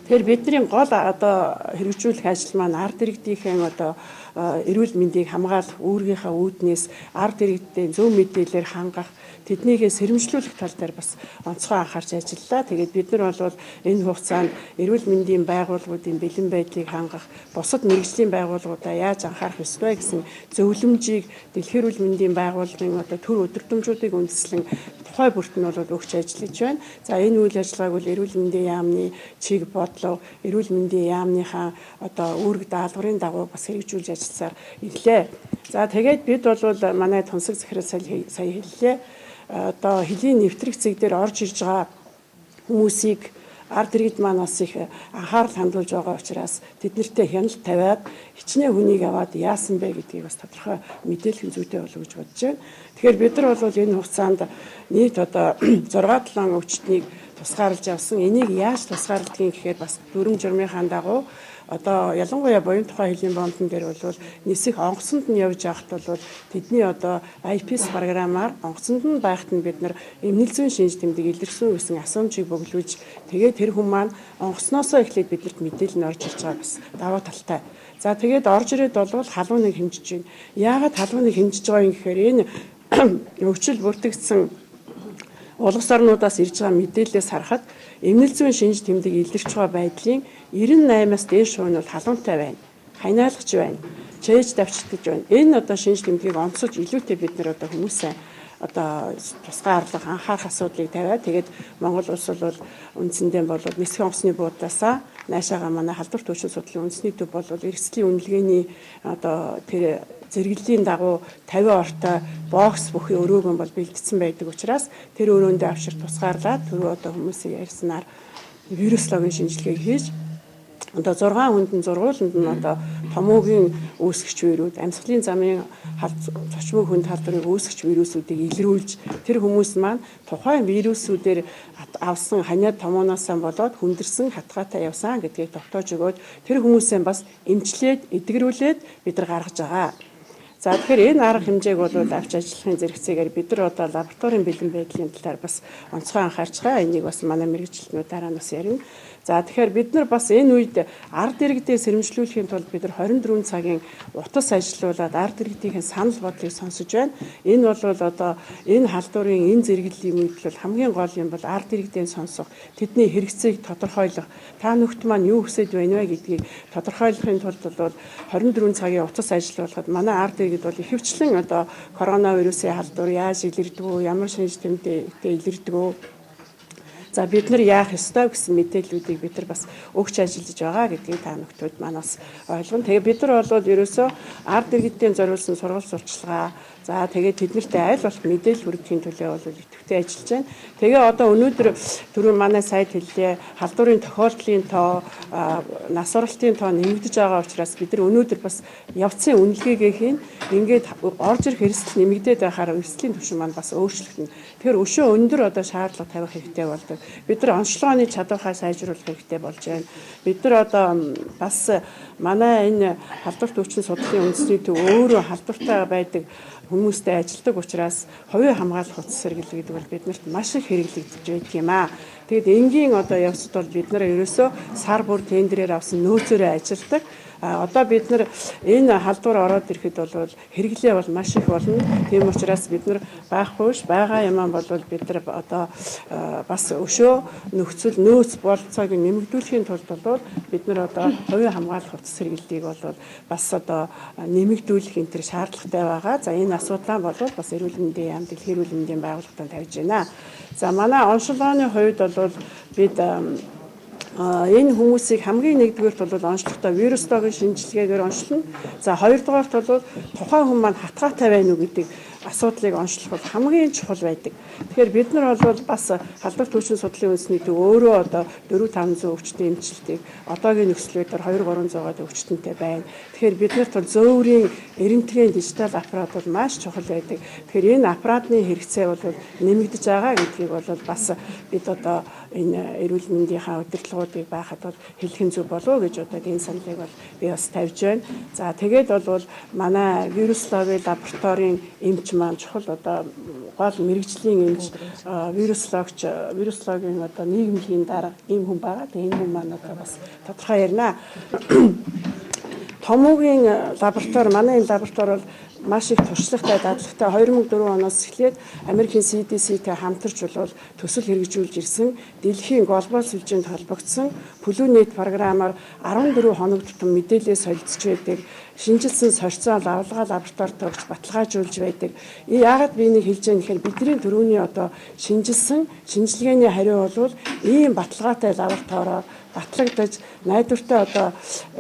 Тэгэхээр бидний гол одоо хэрэгжүүлэх ажил маань ард иргэдийн одоо эрүүл мэндийг хамгаалах, үүргийнхаа үүднээс ард иргэдийн зөв мэдээлэлээр хангах, тэднийгээ сэрэмжлүүлэх тал дээр бас онцгой анхаарч ажиллалаа. Тэгээд бид нар бол энэ хугацаанд эрүүл мэндийн байгууллагуудын бэлэн байдлыг хангах, бусад мэрэгжлийн байгууллагуудаа яаж анхаарах ёстой гэсэн зөвлөмжийг Дэлхийн эрүүл мэндийн байгууллагын одоо төр өдөртөмжүүдийг үндэслэн тухай бүрт нь бол өгч ажиллаж байна. За энэ үйл ажиллагааг бол эрүүл мэндийн яамны чиг бодлого, эрүүл мэндийн яамныхаа одоо үүрэг даалгаврын дагуу бас хэрэгжүүлж ажилласаар ирлээ. За тэгээд бид бол манай тунсаг захирал сая хэллээ. Одоо хөлийн нэвтрэгцэг дээр орж ирж байгаа хүмүүсийг ард иргэд маань бас их анхаарал хандуулж байгаа учраас тэднэртэй хяналт тавиад хичнээн хүнийг аваад яасан бэ гэдгийг бас тодорхой мэдээлэл зүйтэй болов гэж бодож байна. Тэгэхээр бид нар бол энэ хугацаанд нийт одоо 6-7 өвчтнийг тусгаарлаж авсан. Энийг яаж тусгаарлагдгийг гэхээр бас дүрм журмынхаа дагуу одоо ялангуяа буян тухай хөлийн бондон дээр бол нисэх онгоцонд нь явж явахт бол тэдний одоо IPS програмаар онгоцонд нь байхад нь бид нар эмнэлэг зүйн шинж тэмдэг илэрсэн үсэн асуумжийг бөглөж тэгээд тэр хүн маань онгоцноосоо эхлээд биднэрт мэдээлэл нь орж ирж байгаа бас даваа талтай. За тэгээд орж ирээд бол халууныг хэмжиж байна. Яагаад халууныг хэмжиж байгаа юм гэхээр энэ өвчл бүртгэгдсэн улс орнуудаас ирж байгаа мэдээлэлээс харахад эмнэлэг зүйн шинж тэмдэг илэрч байгаа байдлын 98-аас дээш хувь нь бол халуунтай байна. Ханиалагч байна. Чээж давчдаж байна. Энэ одоо шинж тэмдгийг онцолж илүүтэй бид нар одоо хүмүүсээ одоо тусгай арга анхаарах асуудлыг тавиад тэгээд Монгол улс бол үндсэндээ бол нисэх онгоцны буудаасаа наашаага манай халдварт өвчин судлалын үндэсний төв бол эрсдлийн үнэлгээний одоо тэр зэрэглэлийн дагуу 50 ортой бокс бүхий өрөөгөн бол бэлдсэн байдаг учраас тэр өрөөндөө авшир тусгаарлаад түрүү одоо хүмүүсийн ярьснаар вируслогын шинжилгээг хийж одоо 6 хүнд зургууланд нь одоо томоогийн үүсгэгч вирус, амьсгалын замын зочмог хүнд халдварыг үүсгэж вирусүүдийг илрүүлж тэр хүмүүс маань тухайн вирусүүдээр авсан ханиад томооноосаа болоод хүндэрсэн хатгаатай явсан гэдгийг тогтоож өгөөд тэр хүмүүсээ бас эмчлээд, эдгэрүүлээд бид нар гаргаж байгаа. За тэгэхээр энэ арга хэмжээг бол авч ажиллахын зэрэгцээгээр бид нар одоо лабораторийн бэлэн байдлын талаар бас онцгой анхаарч байгаа. Энийг бас манай мэргэжилтнүүд дараа нь бас ярина. За тэгэхээр бид нар бас энэ үед ард иргэдээ сэрэмжлүүлэхийн тулд бид нар 24 цагийн утас ажиллуулад ард иргэдийн санал бодлыг сонсож байна. Энэ бол одоо энэ халдварын энэ зэрэглэлийн үед бол хамгийн гол юм бол ард иргэдээ сонсох, тэдний хэрэгцээг тодорхойлох, та нөхд маань юу хүсэж байна вэ гэдгийг тодорхойлохын тулд бол 24 цагийн утас ажиллуулахад манай ард иргэд бол ихэвчлэн одоо коронавирусын халдвар яаж илэрдэг вэ, ямар шинж тэмдэгтэй илэрдэг вэ, за бид нар яах ёстой гэсэн мэдээллүүдийг бид нар бас өгч ажиллаж байгаа гэдгийг та бүхэнд манаас ойлгоно. Тэгээ бид нар бол ерөөсөө ард иргэдийн зориулсан сургалт сурчлагаа, за тэгээд тэднэртэй аль болох мэдээлэл хүргэхийн төлөө бол идэвхтэй ажиллаж байна. Тэгээ одоо өнөөдөр түрүү манай сайд хэллээ, халдварын тохиолдлын тоо, нас оролтын тоо нэмэгдэж байгаа учраас бид нар өнөөдөр бас явцын үнэлгээгээ хийн. Ингээд орж ирэх эрсдэл нэмэгдээд байхаар эрсдлийн түвшин маань бас өөрчлөгдөнө. Тэгэхээр өшөө өндөр одоо шаардлага тавих хэрэгтэй болдог. Бид нар онцлогооны чадвараа сайжруулах хэрэгтэй болж байна. Бид нар одоо бас манай энэ халдварт өвчин судлалын үндэсний төв өөрөө халдвартай байдаг хүмүүстэй ажилладаг учраас хувийн хамгаалах утас сэргийлэл гэдэг бол биднэрт маш их хэрэглэгдэж байдаг юм аа. Тэгэд энгийн одоо явцад бол бид нар ерөөсөө сар бүр тендерээр авсан нөөцөөрөө ажилладаг. Одоо бид нар энэ халдвар ороод ирэхэд бол хэрэглээ бол маш их болно. Тийм учраас бид нар байхгүйш байгаа юм бол бид нар одоо бас өшөө нөхцөл нөөц болцоог нэмэгдүүлэхийн тулд бол бид нар одоо хувийн хамгаалах утас сэргийллийг бол бас одоо нэмэгдүүлэх энэ төр шаардлагатай байгаа. За энэ асуудлаа бол бас эрүүл мэндийн яам, дэлхийн эрүүл мэндийн байгууллагад тавьж байна. За манай онцлогооны хувьд бол бид энэ хүмүүсийг хамгийн нэгдүгээрт бол онцлогтой вирус логийн шинжилгээгээр онцлно. За хоёрдугаарт бол тухайн хүн маань хатгаатай байна уу гэдэг асуудлыг онцлох бол хамгийн чухал байдаг. Тэгэхээр бид нар бол бас халдварт өвчин судлалын үндэсний төв өөрөө одоо 4-500 өвчтөний эмчилтийг одоогийн нөхцөлөөр 2-300-аад өвчтөнтэй байна. Тэгэхээр бид нарт бол зөөврийн эрентгийн дижитал аппарат бол маш чухал байдаг. Тэгэхээр энэ аппаратны хэрэгцээ бол нэмэгдэж байгаа гэдгийг бол бас бид одоо энэ эрүүл мэндийнхаа удирдлагуудыг байхад бол хэлхэн зүг болов гэж одоо энэ саналыг бол би бас тавьж байна. За тэгээд бол манай вирусологийн лабораторийн эмч маань чухал одоо гол мэрэгжлийн эмч, вирусологийн одоо нийгмийн дарга ийм хүн байгаа. Тэгээд энэ хүн маань одоо бас тодорхой ярина. Томоогийн лаборатори, манай энэ лаборатори бол маш их туршлагатай, дадлагтай 2004 оноос эхлээд Америкийн CDC-тэй хамтарч бол төсөл хэрэгжүүлж ирсэн дэлхийн глобал сүлжээнд холбогдсон Pollunet програмаар 14 хоног тутам мэдээлэл солилцож байдаг, шинжилсэн сорьцоо лавлгаа лабораторид өгч баталгаажуулж байдаг. Яагаад би энийг хэлж байгаа юм гэхээр бидний төрөүний одоо шинжилсэн шинжилгээний хариу бол ийм баталгаатай лабораториор батлагдаж найдвартай одоо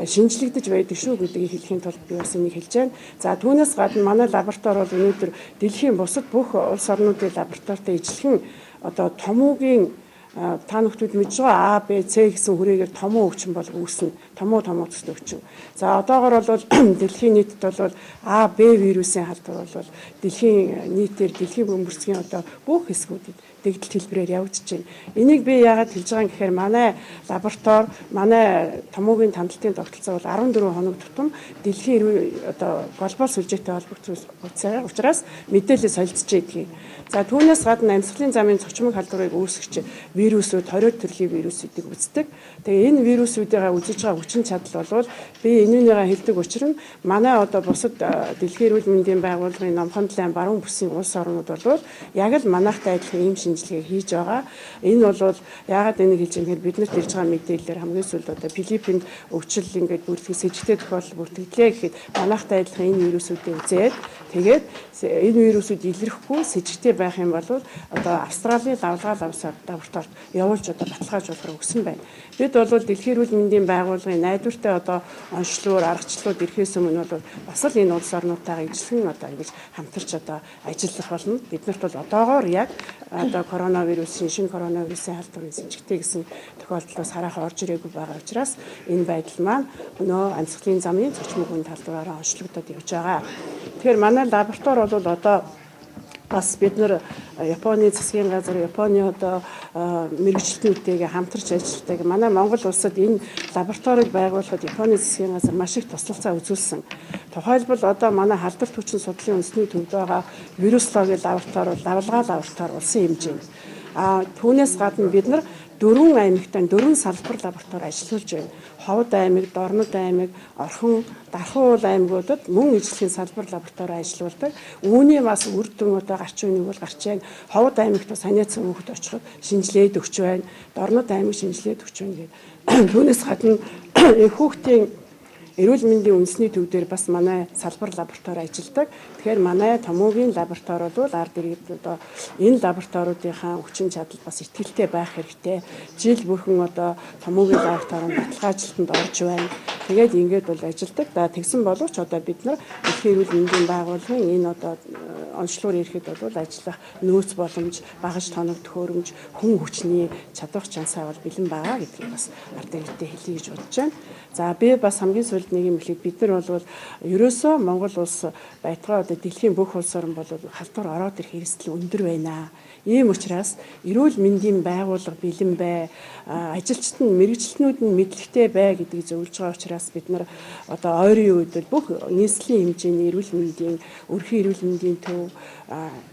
шинжлэгдэж байдаг шүү гэдгийг хэлхийн тулд би бас энийг хэлж байна. За түүнээс гадна манай лаборатори бол өнөөдөр дэлхийн бусад бүх улс орнуудын лабораторитой ижилхэн одоо томоогийн та бүхэнд мэдж байгаа А, Б, С гэсэн хүрээгээр томоо өвчин бол үүснэ. Томоо төсөл өвчин. За одоогор бол дэлхийн нийтэд бол А, Б вирусын халдвар бол дэлхийн нийтээр дэлхийн бөмбөрцгийн одоо бүх хэсгүүдэд дэгдэлт хэлбэрээр явагдаж байна. Энийг би яагаад хэлж байгаа юм гэхээр манай лаборатори, манай томоогийн тандалтын тогтолцоо бол 14 хоног тутам дэлхийн одоо глобал сүлжээтэй холбогдсон учраас мэдээлэл солилцож байдгийг. За түүнээс гадна амьсгалын замын цочмог халдварыг үүсгэж вирусууд 20 төрлийн вирусуудыг үздэг. Тэгээ энэ вирусуудыгаа үзэж байгаа хүчин чадал бол би энүүнийгээ хэлдэг учраас манай одоо бусад дэлхийн эрүүл мэндийн байгууллагын номхон талын баруун бүсийн улс орнууд бол яг л манайхтай адилхан ийм шинжилгээ хийж байгаа. Энэ бол яагаад энийг хэлж байгаа юм гэхээр биднэрт ирж байгаа мэдээлэлээр хамгийн сүүлд одоо Филиппинд өвчл ингээд бүртгэх сэжигтэй тохиолдол бүртгэлээ гэхэд манайхтай адилхан энэ вирусуудыг үзээд тэгээд энэ вирусууд илэрхгүй сэжигтэй байх юм бол одоо Австралийн лавлгаа лабораторид явуулж одоо баталгаажуулахаар өгсөн байна. Бид бол дэлхийн эрүүл мэндийн байгууллагын найдвартай одоо онцлогоор аргачлалууд ирэхээс өмнө бол бас л энэ улс орнуудтайгаа ижилхэн одоо ингэж хамтарч одоо ажиллах болно. Биднэрт бол одоогоор яг одоо шинэ коронавирусын халдварын сэжигтэй гэсэн тохиолдлоос хараахан орж ирээгүй байгаа учраас энэ байдал маань өнөө амьсгалын замын цочмог үн талбараараа онцлогдоод явж байгаа. Тэгэхээр манай лаборатори бол одоо бас бид нар Японы засгийн газар, Японы одоо мэрэгчлэнүүдтэйгээ хамтарч ажилладаг. Манай Монгол улсад энэ лабораторийг байгуулахад Японы засгийн газар маш их туслалцаа үзүүлсэн. Тухайлбал одоо манай халдварт өвчин судлалын үндэсний төвд байгаа вирусологийн лаборатори, лавлгаа лаборатори улсын хэмжээнд. Түүнээс гадна бид нар 4 аймагтаа 4 салбар лаборатори ажиллуулж байна. Ховд аймаг, Дорнод аймаг, Орхон, Дархан уул аймагуудад мөн ижлэгийн салбар лаборатори ажиллаулдаг. Үүний бас үр дүн одоо гарчин үнийг бол гарч байна. Ховд аймагт бас саняацсан хүүхэд очиход шинжилээд өгч байна. Дорнод аймаг шинжилээд өгч байна гэдэг. Түүнээс гадна хүүхдийн эрүүл мэндийн үндэсний төв дээр бас манай салбар лаборатори ажилладаг. Тэгэхээр манай томоогийн лаборатори бол ард иргэд одоо энэ лабораториудынхаа хүчин чадал бас ихтгэлтэй байх хэрэгтэй. Жил бүрхэн одоо томоогийн лабораторийн баталгаажилтанд орж байна. Тэгээд ингээд бол ажилладаг. За тэгсэн боловч одоо бид нар дэлхийн эрүүл мэндийн байгууллагын энэ одоо онцлогоор ирэхэд бол ажиллах нөөц боломж, багаж тоног төхөөрөмж, хүн хүчний чадвар чансаа бол бэлэн байгаа гэдгийг бас ард иргэдэд хэлье гэж бодож байна. За би бас хамгийн сүүлд нэг юм хэлээд бид нар бол ерөөсөө Монгол улс байтугай одоо дэлхийн бүх улс орн бол халдвар ороод ирэх эрсдэл өндөр байна. Ийм учраас эрүүл мэндийн байгууллага бэлэн бай, ажилчид нь мэрэгчлэнүүд нь мэдлэгтэй бай гэдгийг зөвлөж байгаа учраас бид нар одоо ойрын үед бүх нийслэлийн хэмжээний эрүүл мэндийн, өрхийн эрүүл мэндийн төв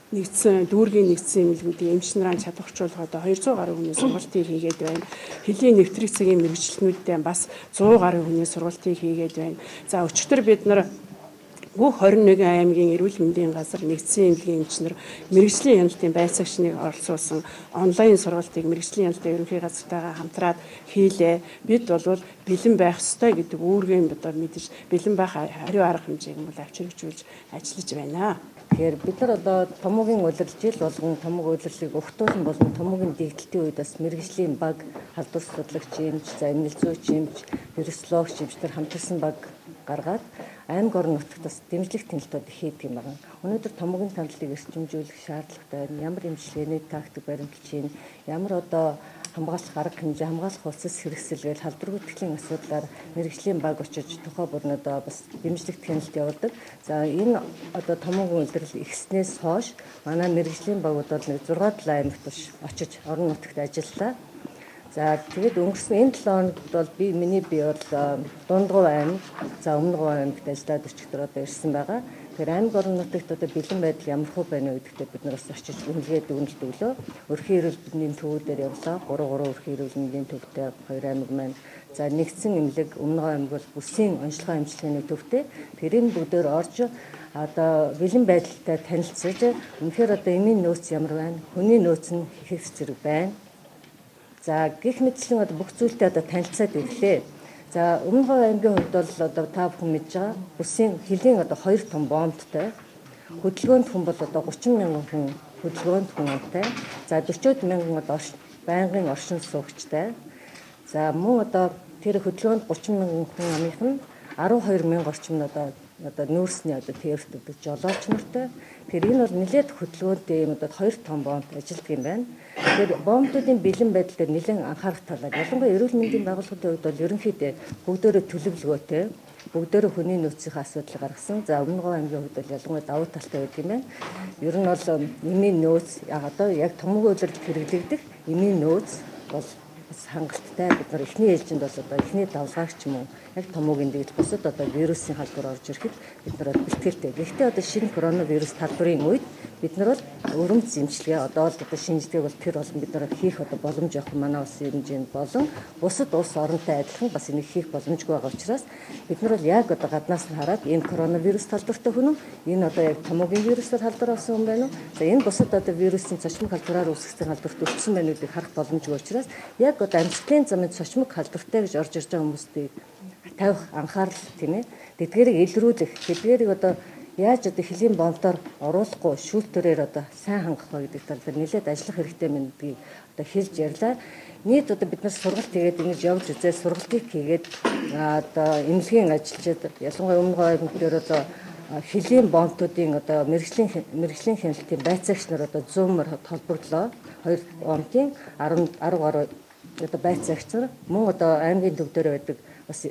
нэгдсэн дүүргийн нэгдсэн эмнэлгүүдийн эмч нараа чадварчуулах одоо 200 гаруй хүний сургалтыг хийгээд байна. Хөлийн нэвтрэх цагийн мэрэгчлэнүүдтэй бас 100 гаруй хүний сургалтыг хийгээд байна. За өчигдөр бид нар бүх 21 аймгийн эрүүл мэндийн газар нэгдсэн эмнэлгийн эмч нар мэрэгжлийн хяналтын байцаагчныг оролцуулсан онлайн сургалтыг мэрэгжлийн хяналтын ерөнхий газартайгаа хамтраад хийлээ. Бид бол бэлэн байх ёстой гэдэг үүргээ одоо мэдэж бэлэн байх хариу арга хэмжээг бол авчиргжүүлж ажиллаж байна. Тэгэхээр бид нар одоо томоогийн улирал жил болгон томог улирлыг өгтүүлэн болон томоогийн дэгдэлтийн үед бас мэрэгжлийн баг, халдвар судлаач эмч, за эмнэлэг зүйч эмч, вирусологч эмчдэр хамтарсан баг гаргаад аймаг орон нутагт бас дэмжлэг танилтууд хийдэг юм байна. Өнөөдөр томоогийн танилтыг эрчимжүүлэх шаардлагатай байна. Ямар эмчилгээний тактик баримтч чинь, ямар одоо хамгаалах арга хэмжээ, хамгаалах улсас хэрэгсэл гээл халдвар гүйтгэлийн асуудлаар мэрэгжлийн баг очиж тухай бүрнүүд бас дэмжлэг танилт явуулдаг. За энэ одоо томоогийн улирал ихснээс хойш манай мэрэгжлийн багууд бол нэг 6-7 аймагт очиж орон нутагт ажиллалаа. За тэгээд өнгөрсөн энэ 7 хоногт бол миний бие бол Дундгов аймаг, за Өмнөгов аймагт ажиллаад өчигдөр одоо ирсэн байгаа. Тэгэхээр аймаг орон нутагт одоо бэлэн байдал ямар хөө байна вэ гэдэгт бид нар бас очиж үнэлгээд өгнөлт өглөө. Өрхийн эрүүл мэндийн төвүүдээр явлаа. 3 өрхийн эрүүл мэндийн төвтэй 2 аймаг маань. За нэгдсэн эмнэлэг Өмнөгов аймаг бол бүсийн онцлогоо эмчилгээний төвтэй. тэрийн бүгдээр орж одоо бэлэн байдалтай танилцж үнэхээр одоо эмийн нөөц ямар байна? Хүний нөөц нь хэв зэрэг байна. За гэх мэтлэн одоо бүх зүйлтэй одоо танилцаад ирлээ. За Өмнөгов аймгийн хувьд бол одоо та бүхэн мэдж байгаа бүсийн хөлийн одоо 2 том бомбтой. Хөдөлгөөнд хүн бол одоо 30 мянган хүн хөдөлгөөнд хүн амтай. За 40 мянган одоо байнгын оршин суугчтай. За мөн одоо тэр хөдөлгөөнд 30 мянган хүн амынх нь 12 мянга орчим нь одоо нүүрсний одоо тэрт одоо жолооч нартай. Тэгэхээр энэ бол нэлээд хөдөлгөөнтэй юм одоо 2 том бомб ажилладаг юм байна. Тэгэхээр бомбуудын бэлэн байдал дээр нэлээд анхаарах талаар ялангуяа эрүүл мэндийн байгууллагын хувьд бол ерөнхийдөө бүгдөө төлөвлөгөөтэй, бүгдөө хүний нөөцийн асуудал гаргасан. За Өмнөгов аймгийн хувьд бол ялангуяа давуу талтай байдаг юм байна. Ер нь бол эмийн нөөц яг томоогийн улиралд хэрэглэгдэх эмийн нөөц бол бас хангалттай. Бид нар эхний ээлжинд бол одоо эхний давлгаагч юм уу яг томоогийн дэгдэл бусад одоо вирусын халдвар орж ирэхэд бид нар бэлтгэлтэй. Гэхдээ одоо шинэ коронавирус талбарын үед бид нар бол өрөмц эмчилгээ одоо л одоо шинжилгээг бол тэр болон бид нар хийх одоо боломж авах манай улсын хэмжээнд болон бусад улс оронтой адилхан бас энийг хийх боломжгүй байгаа учраас бид нар бол яг одоо гаднаас нь хараад энэ коронавирус талбартай хүн үү энэ одоо яг томоогийн вирусаар халдвар авсан хүн байна уу? За энэ бусад одоо вирусын цочмог халдвараар үүсгэсэн халдварт өлтсөн байна үүдийг харах боломжгүй учраас яг одоо амьсгалын замын цочмог халдвартай гэж орж ирж байгаа хүмүүстийг тавих анхаарал тийм ээ тэдгээрийг илрүүлэх тэдгээрийг одоо яаж одоо хөлийн бомбоор оруулахгүй шүүлтүүрээр одоо сайн хангах вэ гэдэг тал дээр нэлээд ажиллах хэрэгтэй байна гэдгийг одоо хэлж ярьлаа. Нийт одоо бид нар сургалт хийгээд ингэж явж үзээ сургалтыг хийгээд одоо эмнэлгийн ажилчид ялангуяа Өмнөгов аймаг дээр одоо хөлийн бомбуудын одоо мэрэгжлийн хяналтын байцаагч нар одоо зүүмээр холбогдлоо 2 бомбын 10 гаруй одоо байцаагч нар мөн одоо аймгийн төв дээр байдаг бас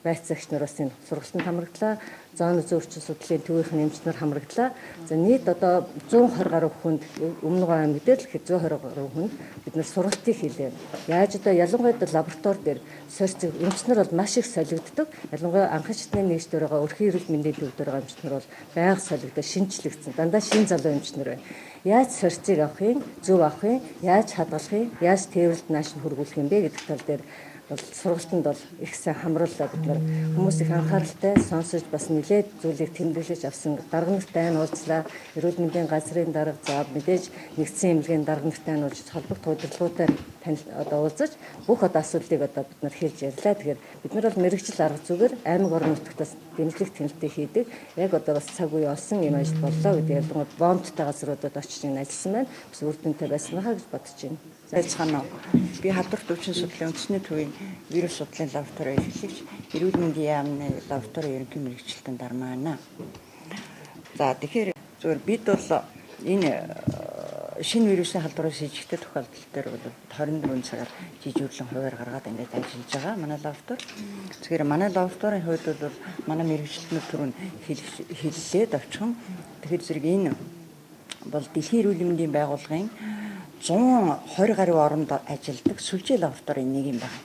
байц загч нар бас энэ сургалтанд хамраглаа. Зооны зөөрчил судлалын төвийнхэн эмчнэр хамраглаа. За нийт одоо 120 гаруй хүнд өмнөгөө аймаг дээр л 120 гаруй хүнд бид нар сургалтыг хийлээ. Яаж одоо ялангуяа лаборатори дээр сорьцыг эмчнэр бол маш их солигддог. Ялангуяа анхан шатны нэгждэр байгаа өрхийн эрүүл мэндийн төвдөр байгаа эмчнэр бол байнга солигдож шинжлэгдсэн. Дандаа шин залуу эмчнэр байна. Яаж сорьцыг авахын, зөв авахын, яаж хадгалахын, яаж тээвэрлэлд нааш нь хөрвүүлэх юм бэ гэдэг тал дээр бол сургалтанд бол их сайн хамрууллаа бид нар хүмүүс их анхааралтай сонсож бас нэлээд зүйлийг тэмдэглэж авсан дарга нартай уулзлаа. Эрүүл мэндийн газрын дарга за мэдээж нэгдсэн эмнэлгийн дарга нартай уулзж холбогдох удирдлагуудаар одоо уулзаж бүх одоо асуудлыг одоо бид нар хэлж ярьлаа. Тэгэхээр бид нар бол мэрэгжил арга зүгээр аймаг орон нутгаас дэмжлэг тэмцэлтэй хийдэг. Яг одоо бас цаг үе олсон юм ажил боллоо гэдэг ялангуяа бондтой газруудад очиж ин ажилласан байна. Бас үр дүнтэй байсан хаа гэж бодож байна. Цаана би халдварт өвчин судлалын үндэсний төвийн вирус судлалын лаборатори эрхлэгч эрүүл мэндийн яамны лаборатори ерөнхий мэрэгчлэлтэн дармаана. За тэгэхээр зөвхөн бид бол энэ шинэ вирусын халдварыг шийдэхтэй тохиолдол дээр бол 24 цагаар жижигүрлэн хуваар гаргаад ингээд ажиллаж байгаа манай лаборатори. Тэгэхээр манай лабораторийн хувьд бол манай мэрэгчлэнүүд түрүүн хэллээд авчихсан. Тэгэхээр зэрэг энэ бол Дэлхийн эрүүл мэндийн байгууллагын 120 гаруй оронд ажилладаг сүлжээ лабораторийн нэг юм байна.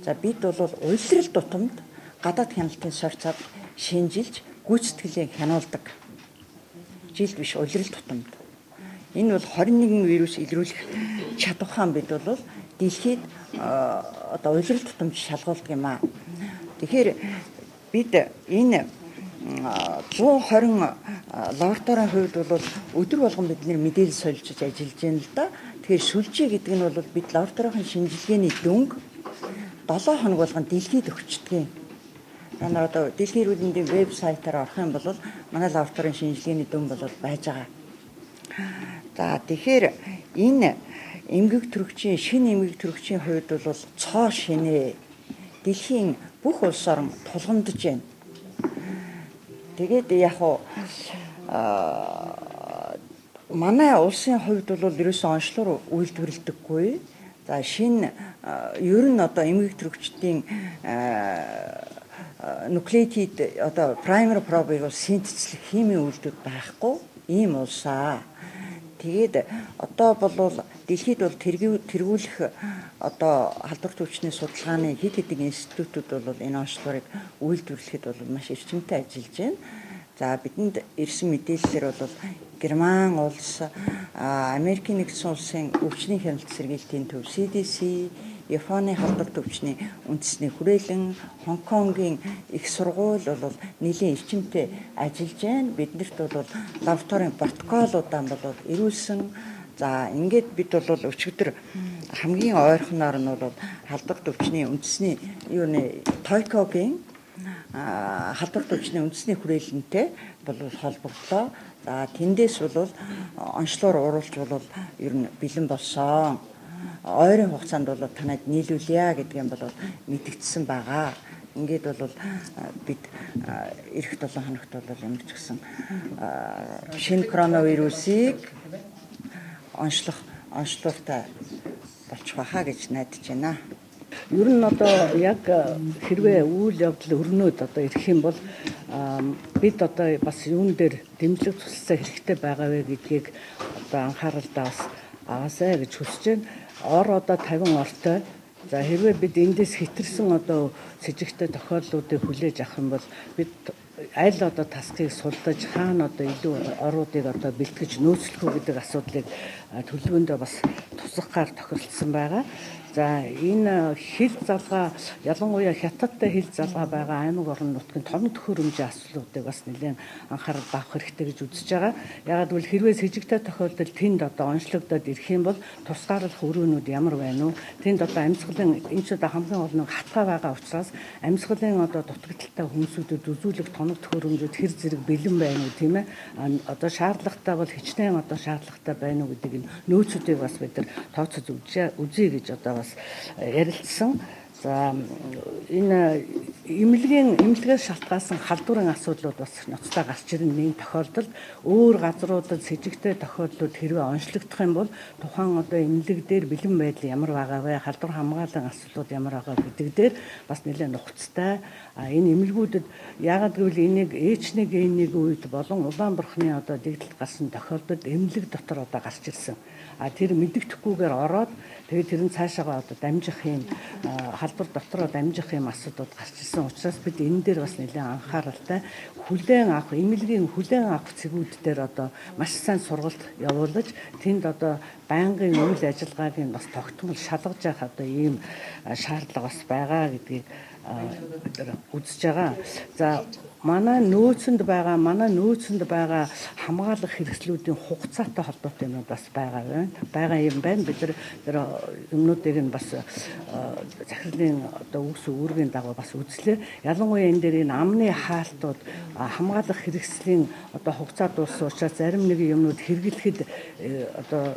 За бид бол улирал тутамд гадаад хяналтын сорьцоод шинжилж гүйцэтгэлийг хянуулдаг. Жилд биш улирал тутамд. Энэ бол 21 вирус илрүүлэх чадвархан бид бол дэлхийд одоо улирал тутамд шалгуулдаг юм аа. Тэгэхээр бид энэ 120 лабораторийн хувьд бол өдөр болгон бид мэдээлэл солилцож ажиллаж байна л да. Тэгэхээр сүлжээ гэдэг нь бол бид лабораторийн шинжилгээний дөнгө 7 хоног болгон дэлхийд өгчдөг. Манай одоо Дэлхийн эрүүл мэндийн вебсайтаар орох юм бол манай лабораторийн шинжилгээний дөнгө бол байж байгаа. За тэгэхээр энэ эмгэг төрөгчийн шинэ эмгэг төрөгчийн хувьд бол цоо шинэ дэлхийн бүх улс орн тулгамдж байна. Тэгээд яг манай улсын хувьд бол ерөөсөн онцлог үйлдвэрлэдэггүй. За шинэ ер нь одоо эмгэг төрөгчдийн нуклеотид одоо primary probe-ыг синтезлэх химийн үйлдвэрлэл байхгүй ийм улсаа. Тэгээд одоо бол дэлхийд бол тэргүүлэх одоо халдварт өвчний судалгааны хэд хэдэн институтууд бол энэ онцлогыг үйлдвэрлэхэд бол маш эрчимтэй ажиллаж байна. За бидэнд ирсэн мэдээллээр бол Герман улс, Америкийн нэгдсэн улсын өвчний хяналт сэргийлтийн төв CDC, Японы халдварт өвчний үндэсний хүрээлэн, Хонконгийн их сургууль бол нэлийн эрчимтэй ажиллаж байна. Биднэрт бол лабораторийн протоколуудаа бол ирүүлсэн. За ингээд бид бол өчигдөр хамгийн ойрхоноор нь бол халдварт өвчний үндэсний юуны Токиогийн халдварт өвчний үндэсний хүрээлэнтэй бол холбогдлоо. За тэндээс бол онцлогоор уруулж бол ер нь бэлэн болсон. Ойрын хугацаанд бол танад нийлүүлье гэдэг юм бол мэдэгдсэн байгаа. Ингээд бол бид эх 7 хоногт бол ямар ч гэсэн шинэ коронавирусыг онцлогтой болчих байхаа гэж найдаж байна. Ер нь одоо яг хэрвээ үйл явдал өрнөд одоо ирэх юм бол бид одоо бас юун дээр дэмжлэг туслалцаа хэрэгтэй байгаа вэ гэдгийг одоо анхааралдаа бас аваасаа гэж хүсэж байна. Ор одоо 50 ортой. За хэрвээ бид эндээс хэтэрсэн одоо с ิจ гтэй тохиолдлуудыг хүлээж авах юм бол бид аль одоо тасхыг сулдаж хаана одоо илүү оруудыг одоо бэлтгэж нөөцлөх үү гэдэг асуудлыг төлөвлөгөөндөө бас тусгахаар тохиролцсон байгаа. За энэ хил залгаа ялангуяа хятадтай хил залгаа байгаа аймаг орон нутгийн том төхөөрөмжийн асуудлуудыг бас нэлээд анхаарал авах хэрэгтэй гэж үзэж байгаа. Ягаад гэвэл хэрвээ с ิจ гтэй тохиолдолд тэнд одоо онцлогдоод ирэх юм бол тусгаарлах өрөөнүүд ямар байна вэ? Тэнд одоо амьсгалын энэ ч одоо хамгийн гол нь хатгаа байгаа учраас амьсгалын одоо дутагдaltaй хүмүүсүүдэд үзүүлэх тоног төхөөрөмжүүд хэр зэрэг бэлэн байна уу тийм ээ? Одоо шаардлагатай бол хичнээн одоо шаардлагатай байна уу гэдэг энэ нөөцүүдийг бас бид нар тооцож үзье гэж одоо бас ярилцсан. За энэ эмнэлгээс шалтгаалсан халдварын асуудлууд бас ноцтой гарч ирнэ. Нэг тохиолдолд өөр газруудад с ิจ гтэй тохиолдлууд хэрвээ онцлогдох юм бол тухайн одоо эмнэлэг дээр бэлэн байдал ямар байгаа вэ? Халдвар хамгааллын асуудлууд ямар байгаа гэдэг дээр бас нэлээд нухацтай. Энэ эмнэлгүүдэд яагаад гэвэл энийг H1N1 үед болон Улаанборхны одоо дэгдэлд гарсан тохиолдолд эмнэлэг дотор одоо гарч ирсэн. Тэр мэдэгдэхгүйгээр ороод тэгээд тэр нь цаашаага одоо дамжих юм халдвар дотроо дамжих юм асуудлууд гарч ирсэн учраас бид энэ дээр бас нэлээд анхааралтай хүлээн авах эмнэлгийн хүлээн авах цэгүүд дээр одоо маш сайн сургалт явуулж тэнд одоо байнгын үйл ажиллагааг нь бас тогтмол шалгаж явах одоо ийм шаардлага бас байгаа гэдгийг үзэж байгаа. За манай нөөцөнд байгаа хамгаалах хэрэгслүүдийн хугацаатай холбоотой юмуд бас байгаа юм байна. Бид тэр юмнуудыг нь бас захирлын одоо үгс үүргийн дагуу бас үзлээ. Ялангуяа энэ дээр энэ амны хаалтууд хамгаалах хэрэгслийн одоо хугацаа дууссан учраас зарим нэг юмнууд хэрэглэхэд одоо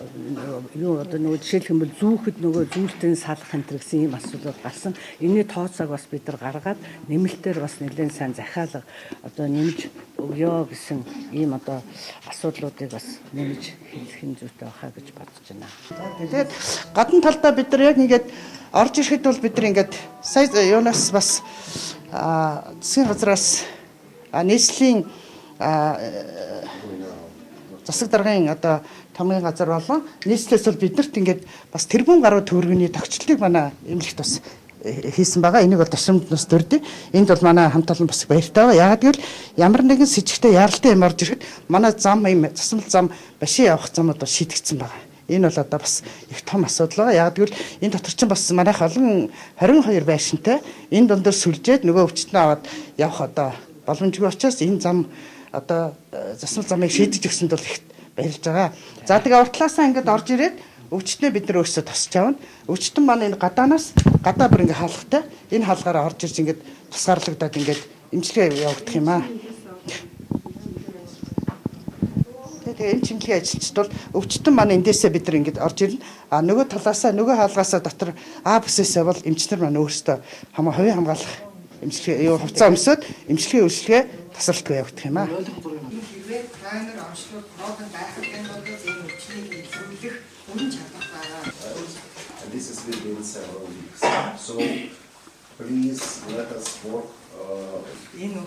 нөгөө жишээлх юм бол зүүхэд нөгөө зүйлтийн салах энэ гэсэн ийм асуудал гарсан. Энэний тооцоог бас бид нар гаргаад нэмэлтээр бас нэлээд сайн захиалга одоо нэмж өгөө гэсэн ийм одоо асуудлуудыг бас нэмж хэлэх нь зүйтэй байхаа гэж бодож байна. Тэгээд гадна талдаа бид нар яг ингээд орж ирэхэд бол бид нар ингээд сая юунаас бас засгийн газраас нийслэлийн засаг даргын одоо томгийн газар болон нийслэлээс бол биднэрт ингээд бас тэрбум гаруй төгрөгийн тогтчлыг манай эмнэлэгт бас хийсэн байгаа. Энийг бол ташрамд нас дурдъя. Энд бол манай хамт олон бас баяртай байгаа. Яагаад гэвэл ямар нэгэн с ิจ гтэй яралтай юм орж ирэхэд манай зам юм засмал зам башин явах замууд бол шийдэгдсэн байгаа. Энэ бол одоо бас их том асуудал байгаа. Яагаад гэвэл энэ дотор чинь бас манайх олон 22 байшинтай энэ дундор сүлжээд нөгөө өвчтнээ аваад явах одоо боломжгүй учраас энэ зам одоо засмал замыг шийдэж өгсөнд бол их баярлж байгаа. За тэгээ уртлаасаа ингээд орж ирээд өвчтнээ бид нар өөрсдөө тосч авна. Өвчтөн маань энэ гадаа бүр ингээ хаалгатай. Энэ хаалгаараа орж ирж ингээд тусгаарлагдаад ингээд имчилгээ явагдах юм аа. Тэгээ энэ чимлэгийн ажилчид бол өвчтөн маань эндээсээ бид нар ингээд орж ирнэ. Нөгөө талаасаа нөгөө хаалгаасаа дотор бүсээсээ бол эмчнэр маань өөрсдөө хувийн хамгаалах эмчилгээ хувцас өмсөд эмчилгээ үйлчлэгээ тасралтгүй явагдах юм аа. Трайнер онцлог програм байхад энэ бол энэ өвчнийг илрүүлэх үнэн чадвар байгаа. This is within several weeks. So please let us work. Энэ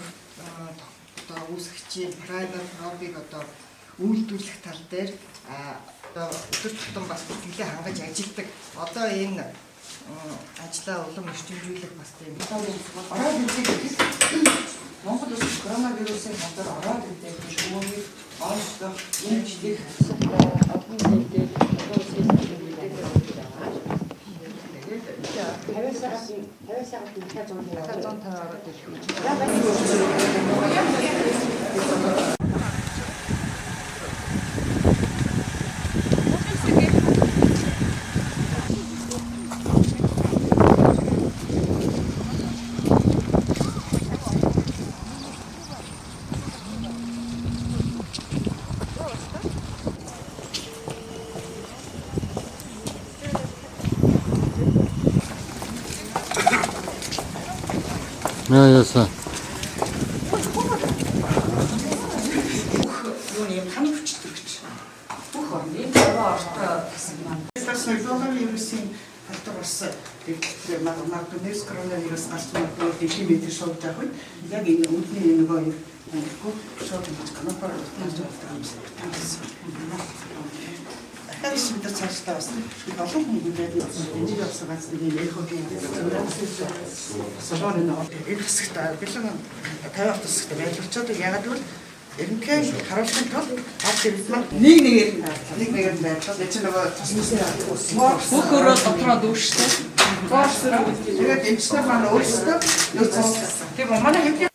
одоо үүсгчийн трайнер програмыг одоо үйлдвэрлэх тал дээр одоо өдөр тутам бас нэлээд хангаж ажилладаг. Одоо энэ ажлаа улам эрчимжүүлэх бас тийм ороод ирдэг. Монгол улс коронавирусын хамтар ороод ирдэг хүмүүнийг олох эмчлэх олон нийтэд яасан. Юуны хам хүчтэй. Бүх орны ортой тасан маань. Тэгэхээр коронавирусын халтар бас дэвтлээ магадгүй нэс коронавирус гарсан бол дэлхийн мэдээ шууд авах үед яг энэ үүдний нөгөө шууд канапар болж байгаа юм байна. Харин бид цаашдаа бас олон хүмүүст энийг явсан ганц нэг эхөгийн салон энэ хэсэгт бэлэн 50 хэсэгт байрлалцаад яагаад гэвэл эренхийн харуулсан тул ард ирэх маань нэг нэгээр байрлал энэ нөгөө бүх өрөө дотроо дүүштэй. Тэгээд энэ чинь маань өөрсдөө нөөцөөс тийм манай